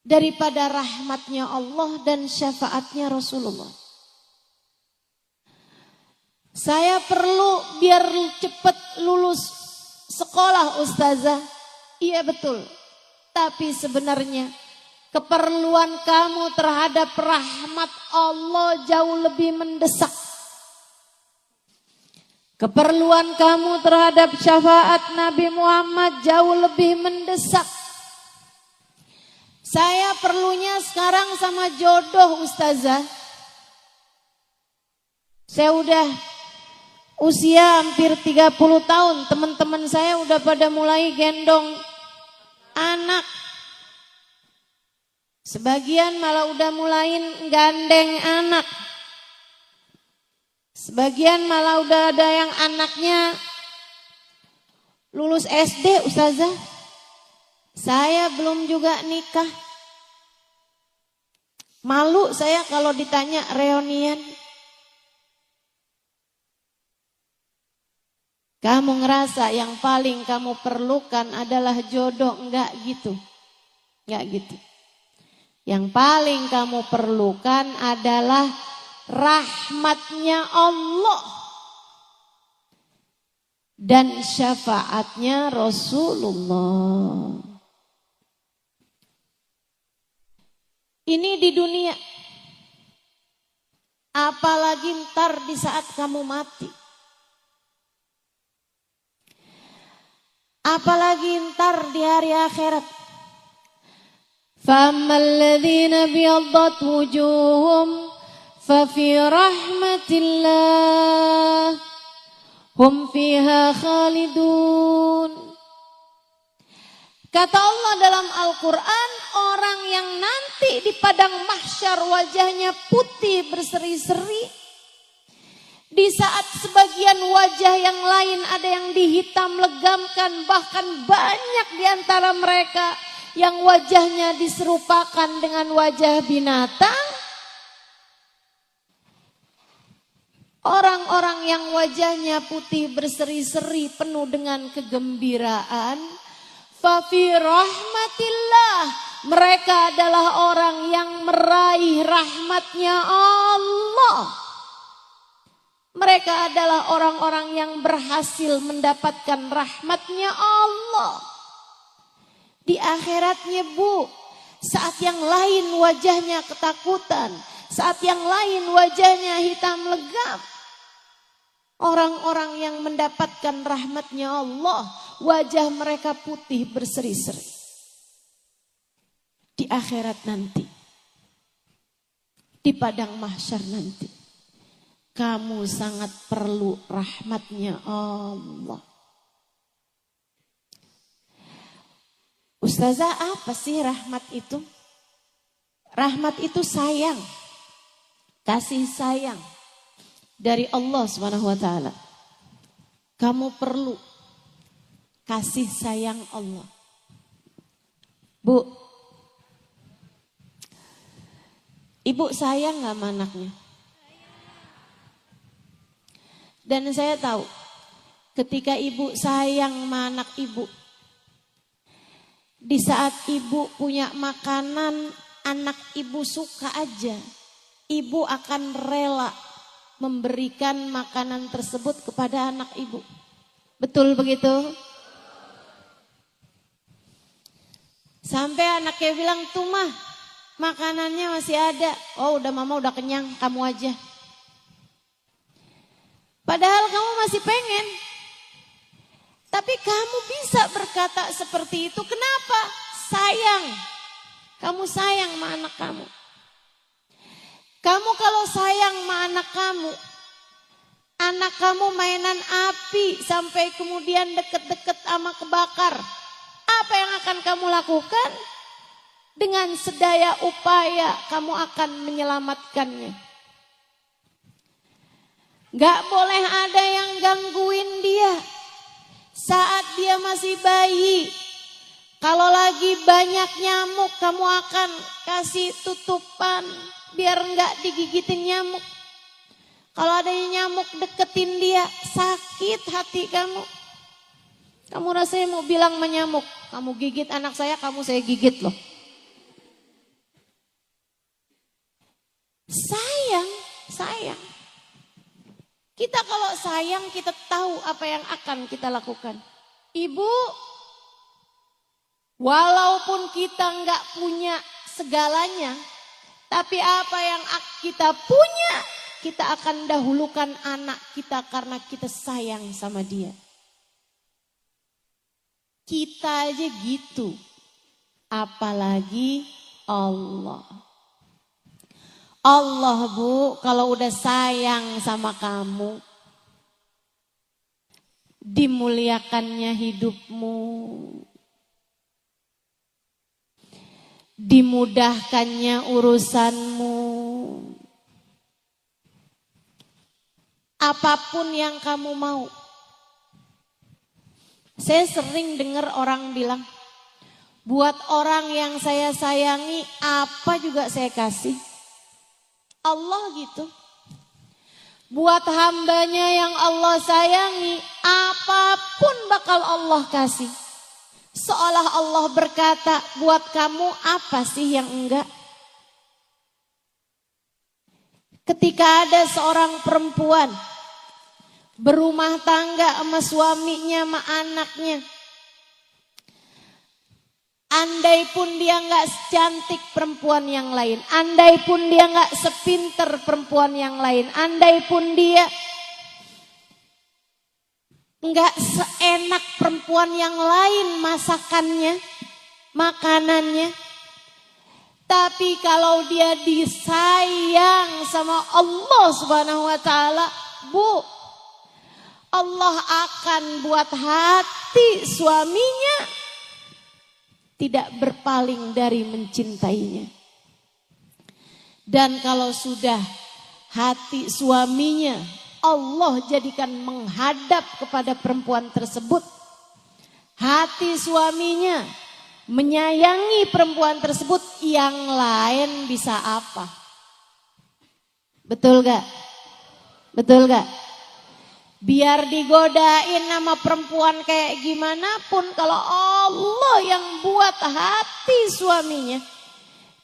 daripada rahmatnya Allah dan syafaatnya Rasulullah. Saya perlu biar cepat lulus sekolah, Ustazah. Iya betul. Tapi sebenarnya keperluan kamu terhadap rahmat Allah jauh lebih mendesak. Keperluan kamu terhadap syafaat Nabi Muhammad jauh lebih mendesak. Saya perlunya sekarang sama jodoh, Ustazah. Saya udah usia hampir 30 tahun. Teman-teman saya udah pada mulai gendong anak. Sebagian malah udah mulain gandeng anak. Sebagian malah udah ada yang anaknya lulus SD, Ustazah. Saya belum juga nikah. Malu saya kalau ditanya reunian. Kamu ngerasa yang paling kamu perlukan adalah jodoh, enggak gitu. Enggak gitu. Yang paling kamu perlukan adalah rahmatnya Allah dan syafaatnya Rasulullah. Ini di dunia. Apalagi ntar di saat kamu mati. Apalagi ntar di hari akhirat. فَأَمَّا الَّذِينَ بِيَضَّتْ وُجُوهُهُمْ فَفِي رَحْمَةِ اللَّهِ هُمْ فِيهَا خَالِدُونَ. Kata Allah dalam Al-Quran, orang yang nanti di padang mahsyar wajahnya putih berseri-seri. Di saat sebagian wajah yang lain ada yang dihitam legamkan, bahkan banyak di antara mereka yang wajahnya diserupakan dengan wajah binatang. Orang-orang yang wajahnya putih berseri-seri penuh dengan kegembiraan. Fafi rahmatillah. Mereka adalah orang yang meraih rahmatnya Allah. Mereka adalah orang-orang yang berhasil mendapatkan rahmatnya Allah. Di akhiratnya Bu, saat yang lain wajahnya ketakutan, Saat yang lain wajahnya hitam legam. Orang-orang yang mendapatkan rahmatnya Allah, wajah mereka putih berseri-seri. Di akhirat nanti, di padang mahsyar nanti, kamu sangat perlu rahmatnya Allah. Ustazah, apa sih rahmat itu? Rahmat itu sayang, kasih sayang dari Allah Subhanahu wa taala. Kamu perlu kasih sayang Allah. Bu, ibu sayang gak sama anaknya? Dan saya tahu ketika ibu sayang sama anak ibu, di saat ibu punya makanan anak ibu suka aja, ibu akan rela memberikan makanan tersebut kepada anak ibu. Betul begitu? Sampai anaknya bilang, tuh mah makanannya masih ada. Oh udah mama udah kenyang, kamu aja. Padahal kamu masih pengen. Tapi kamu bisa berkata seperti itu. Kenapa? Sayang. Kamu sayang sama anak kamu. Kamu kalau sayang sama anak kamu mainan api sampai kemudian deket-deket sama kebakar. Apa yang akan kamu lakukan? Dengan sedaya upaya kamu akan menyelamatkannya. Gak boleh ada yang gangguin dia saat dia masih bayi. Kalau lagi banyak nyamuk, kamu akan kasih tutupan biar nggak digigitin nyamuk. Kalau ada nyamuk deketin dia, sakit hati kamu. Kamu rasanya mau bilang sama nyamuk, kamu gigit anak saya, kamu saya gigit loh. Sayang. Kita kalau sayang, kita tahu apa yang akan kita lakukan. Ibu, walaupun kita nggak punya segalanya, tapi apa yang kita punya, kita akan dahulukan anak kita karena kita sayang sama dia. Kita aja gitu, apalagi Allah. Allah Bu, kalau udah sayang sama kamu, dimuliakannya hidupmu, dimudahkannya urusanmu. Apapun yang kamu mau. Saya sering dengar orang bilang, buat orang yang saya sayangi apa juga saya kasih. Allah gitu. Buat hambanya yang Allah sayangi, apapun bakal Allah kasih. Seolah Allah berkata, buat kamu apa sih yang enggak? Ketika ada seorang perempuan berumah tangga sama suaminya, sama anaknya. Andai pun dia gak secantik perempuan yang lain. Andai pun dia gak sepinter perempuan yang lain. Andai pun dia gak seenak perempuan yang lain masakannya, makanannya. Tapi kalau dia disayang sama Allah Subhanahu wa taala, Bu, Allah akan buat hati suaminya tidak berpaling dari mencintainya. Dan kalau sudah hati suaminya Allah jadikan menghadap kepada perempuan tersebut, hati suaminya menyayangi perempuan tersebut, yang lain bisa apa? Betul gak? Betul gak? Biar digodain sama perempuan kayak gimana pun, kalau Allah yang buat hati suaminya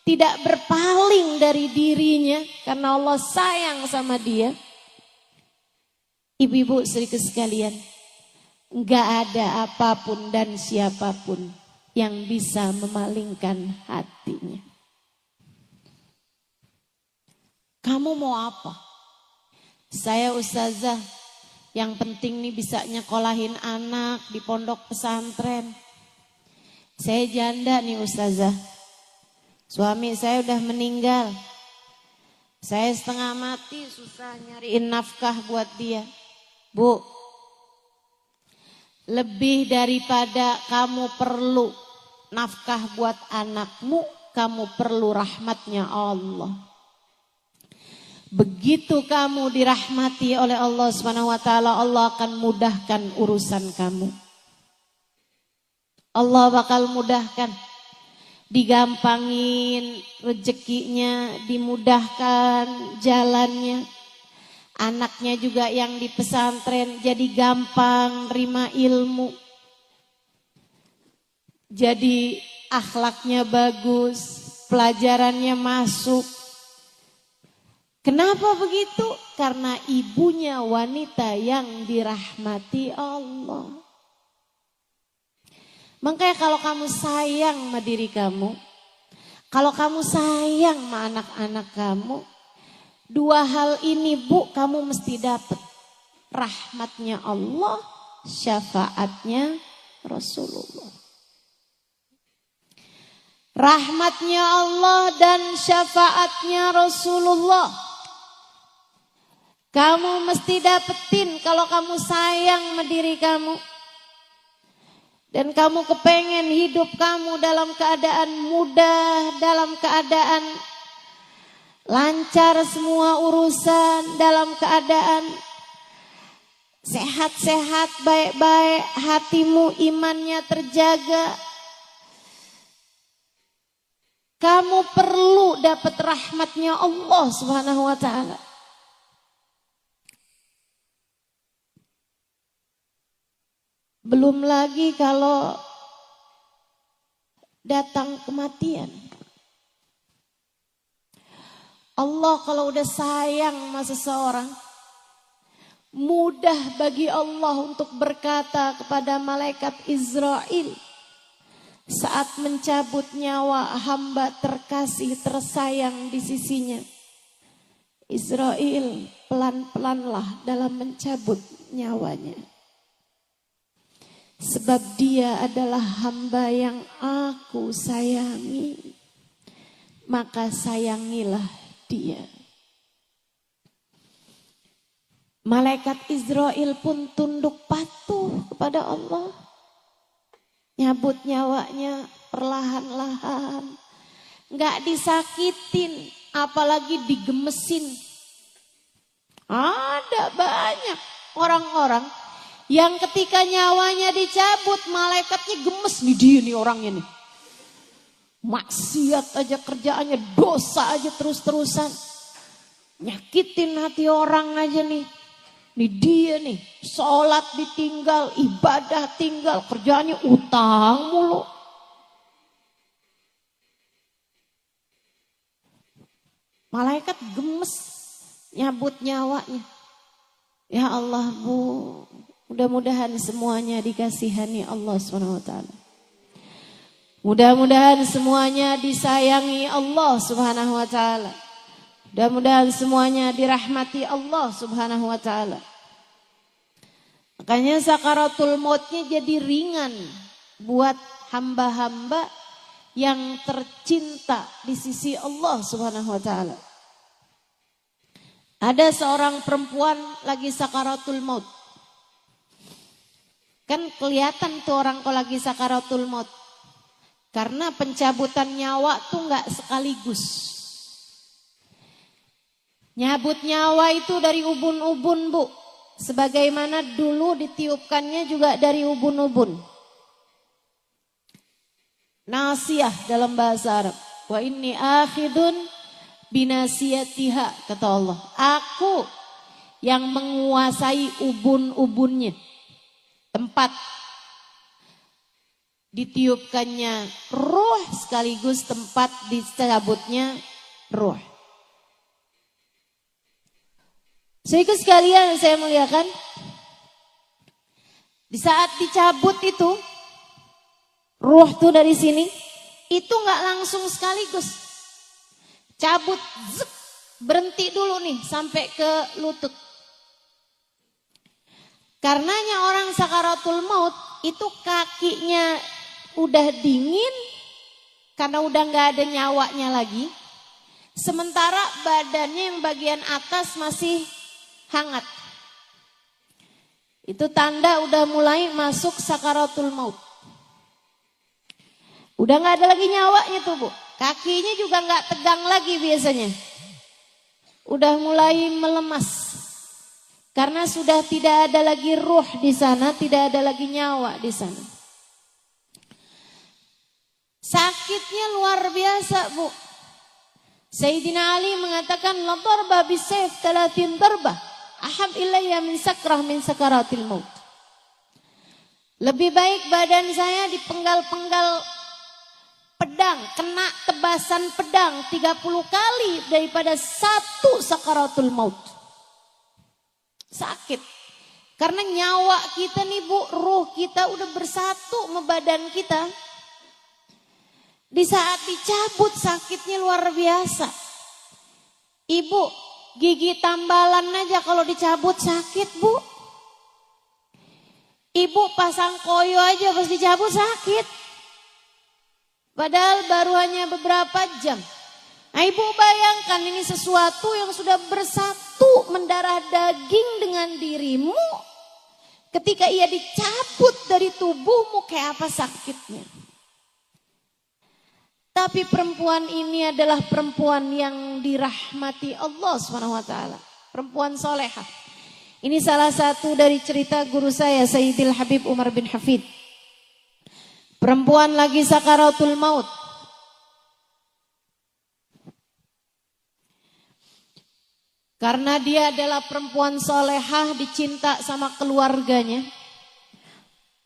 tidak berpaling dari dirinya karena Allah sayang sama dia. Ibu-ibu saudara sekalian, enggak ada apapun dan siapapun yang bisa memalingkan hatinya. Kamu mau apa? Saya ustazah, yang penting nih bisa nyekolahin anak di pondok pesantren. Saya janda nih ustazah. Suami saya udah meninggal. Saya setengah mati susah nyariin nafkah buat dia. Bu, lebih daripada kamu perlu nafkah buat anakmu, kamu perlu rahmatnya Allah. Begitu kamu dirahmati oleh Allah SWT, Allah akan mudahkan urusan kamu. Allah bakal mudahkan, digampangin rezekinya, dimudahkan jalannya. Anaknya juga yang di pesantren jadi gampang terima ilmu. Jadi akhlaknya bagus, pelajarannya masuk. Kenapa begitu? Karena ibunya wanita yang dirahmati Allah. Makanya kalau kamu sayang sama diri kamu, kalau kamu sayang sama anak-anak kamu, dua hal ini Bu kamu mesti dapat. Rahmatnya Allah, syafaatnya Rasulullah. Rahmatnya Allah dan syafaatnya Rasulullah. Kamu mesti dapetin kalau kamu sayang sama diri kamu. Dan kamu kepengen hidup kamu dalam keadaan mudah, dalam keadaan lancar semua urusan, dalam keadaan sehat-sehat, baik-baik, hatimu imannya terjaga. Kamu perlu dapat rahmatnya Allah Subhanahu wa ta'ala. Belum lagi kalau datang kematian. Allah kalau udah sayang sama seseorang, mudah bagi Allah untuk berkata kepada malaikat Israel saat mencabut nyawa hamba terkasih tersayang di sisinya. Israel, pelan-pelanlah dalam mencabut nyawanya. Sebab dia adalah hamba yang aku sayangi, maka sayangilah dia. Malaikat Israel pun tunduk patuh kepada Allah. Nyabut nyawanya perlahan-lahan. Gak disakitin, apalagi digemesin. Ada banyak orang-orang yang ketika nyawanya dicabut, malaikatnya gemes. Nih dia nih orangnya nih. Maksiat aja kerjaannya, dosa aja terus-terusan. Nyakitin hati orang aja nih. Nih dia nih, sholat ditinggal, ibadah tinggal, kerjaannya utang mulu. Malaikat gemes nyabut nyawanya. Ya Allah Bu, mudah-mudahan semuanya dikasihani Allah SWT. Mudah-mudahan semuanya disayangi Allah Subhanahu wa taala. Mudah-mudahan semuanya dirahmati Allah Subhanahu wa taala. Makanya sakaratul mautnya jadi ringan buat hamba-hamba yang tercinta di sisi Allah Subhanahu wa taala. Ada seorang perempuan lagi sakaratul maut. Kan kelihatan tuh orang kalau lagi sakaratul maut. Karena pencabutan nyawa tuh enggak sekaligus. Nyabut nyawa itu dari ubun-ubun Bu. Sebagaimana dulu ditiupkannya juga dari ubun-ubun. Nasiyah dalam bahasa Arab. Wa inni akhidun binasiyatiha, kata Allah. Aku yang menguasai ubun-ubunnya. Tempat ditiupkannya ruh sekaligus tempat dicabutnya ruh. Sehingga sekalian saya muliakan, di saat dicabut itu ruh tuh dari sini, itu nggak langsung sekaligus. Cabut, zep, berhenti dulu nih sampai ke lutut. Karenanya orang sakaratul maut itu kakinya udah dingin karena udah nggak ada nyawanya lagi. Sementara badannya yang bagian atas masih hangat. Itu tanda udah mulai masuk sakaratul maut. Udah nggak ada lagi nyawanya tuh Bu. Kakinya juga nggak tegang lagi biasanya. Udah mulai melemas. Karena sudah tidak ada lagi ruh di sana, tidak ada lagi nyawa di sana. Sakitnya luar biasa, Bu. Sayyidina Ali mengatakan, la darba bisayf 30 darbah, ahab ilayya min sakrah min sakaratil maut. Lebih baik badan saya dipenggal-penggal pedang, kena tebasan pedang 30 kali daripada satu sakaratul maut. Sakit. Karena nyawa kita nih Bu, ruh kita udah bersatu sama badan kita. Di saat dicabut sakitnya luar biasa. Ibu, gigi tambalan aja kalau dicabut sakit Bu. Ibu pasang koyo aja pas dicabut sakit. Padahal baru hanya beberapa jam. Nah, Ibu bayangkan ini sesuatu yang sudah bersatu mendarah daging dengan dirimu. Ketika ia dicabut dari tubuhmu kayak apa sakitnya. Tapi perempuan ini adalah perempuan yang dirahmati Allah SWT. Perempuan solehah. Ini salah satu dari cerita guru saya Sayyidil Habib Umar bin Hafid. Perempuan lagi sakaratul maut. Karena dia adalah perempuan solehah, dicinta sama keluarganya.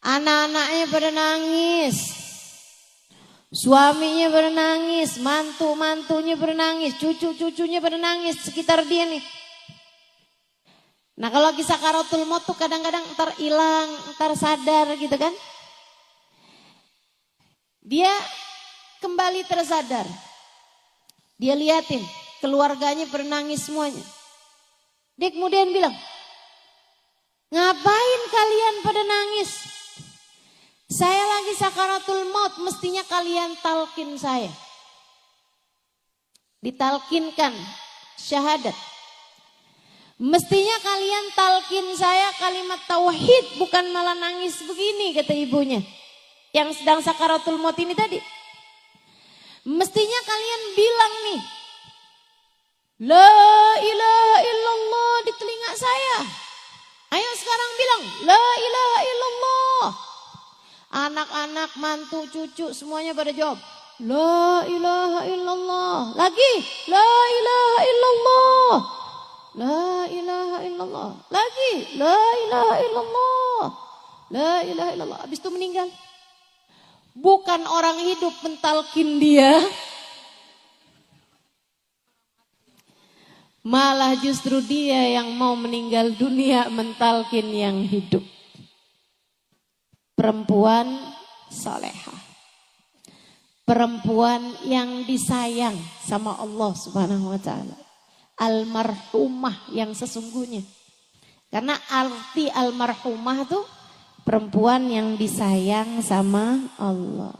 Anak-anaknya pada nangis. Suaminya pada nangis, mantu-mantunya pada nangis, cucu-cucunya pada nangis sekitar dia nih. Nah kalau lagi sakaratul maut tuh kadang-kadang ntar hilang, ntar sadar gitu kan. Dia kembali tersadar. Dia liatin keluarganya pada nangis semuanya. Dia kemudian bilang, ngapain kalian pada nangis? Saya lagi sakaratul maut, mestinya kalian talkin saya. Ditalkinkan syahadat. Mestinya kalian talkin saya kalimat tauhid, bukan malah nangis begini, kata ibunya. Yang sedang sakaratul maut ini tadi. Mestinya kalian bilang nih, la ilaha illallah di telinga saya. Ayo sekarang bilang, la ilaha illallah. Anak-anak, mantu, cucu semuanya pada jawab, la ilaha illallah. Lagi, la ilaha illallah. La ilaha illallah. Lagi, la ilaha illallah. La ilaha illallah. Habis itu meninggal. Bukan orang hidup mentalkin dia. Malah justru dia yang mau meninggal dunia mentalkin yang hidup. Perempuan salehah. Perempuan yang disayang sama Allah Subhanahu wa taala. Almarhumah yang sesungguhnya. Karena arti almarhumah tuh perempuan yang disayang sama Allah.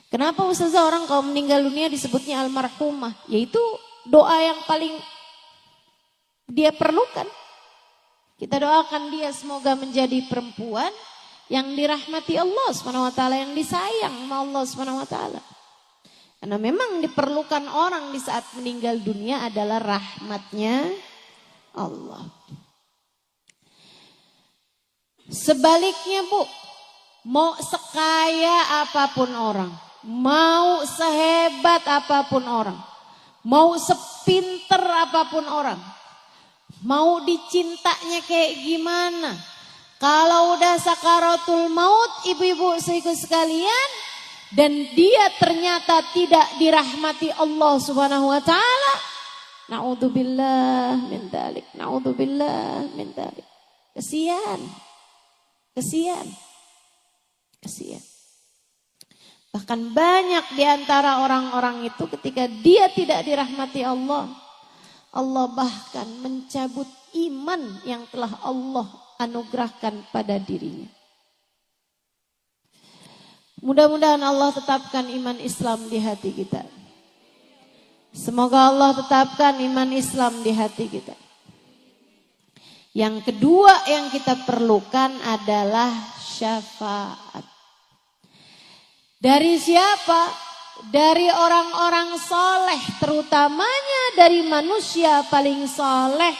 Kenapa Ustazah orang kalau meninggal dunia disebutnya almarhumah? Yaitu doa yang paling dia perlukan. Kita doakan dia semoga menjadi perempuan yang dirahmati Allah SWT, yang disayang sama Allah SWT. Karena memang diperlukan orang di saat meninggal dunia adalah rahmatnya Allah. Sebaliknya Bu, mau sekaya apapun orang, mau sehebat apapun orang, mau sepinter apapun orang, mau dicintanya kayak gimana, kalau udah sakaratul maut ibu-ibu sekalian, dan dia ternyata tidak dirahmati Allah Subhanahu wa taala, naudzubillah min dzalik, naudzubillah min dzalik. Kesian. Bahkan banyak di antara orang-orang itu ketika dia tidak dirahmati Allah, Allah bahkan mencabut iman yang telah Allah anugerahkan pada dirinya. Mudah-mudahan Allah tetapkan iman Islam di hati kita. Semoga Allah tetapkan iman Islam di hati kita. Yang kedua yang kita perlukan adalah syafaat. Dari siapa? Dari orang-orang soleh, terutamanya dari manusia paling soleh.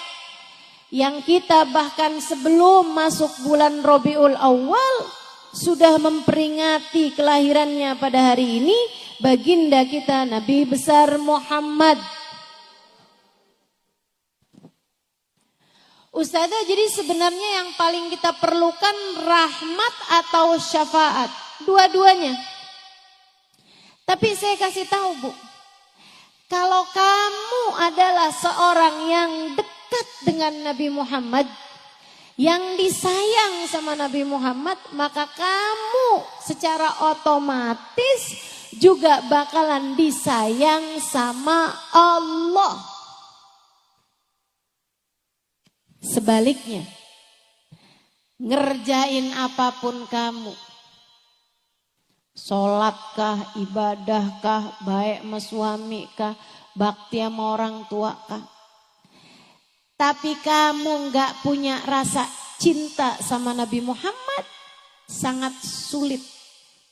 Yang kita bahkan sebelum masuk bulan Rabiul Awal sudah memperingati kelahirannya pada hari ini, baginda kita Nabi besar Muhammad. Ustazah, jadi sebenarnya yang paling kita perlukan rahmat atau syafaat? Dua-duanya. Tapi saya kasih tahu Bu, kalau kamu adalah seorang yang dekat dengan Nabi Muhammad, yang disayang sama Nabi Muhammad, maka kamu secara otomatis juga bakalan disayang sama Allah. Sebaliknya, ngerjain apapun kamu, sholatkah, ibadahkah, baik sama suami kah, bakti sama orang tua kah, tapi kamu gak punya rasa cinta sama Nabi Muhammad, sangat sulit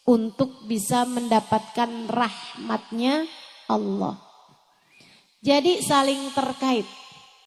untuk bisa mendapatkan rahmatnya Allah. Jadi saling terkait.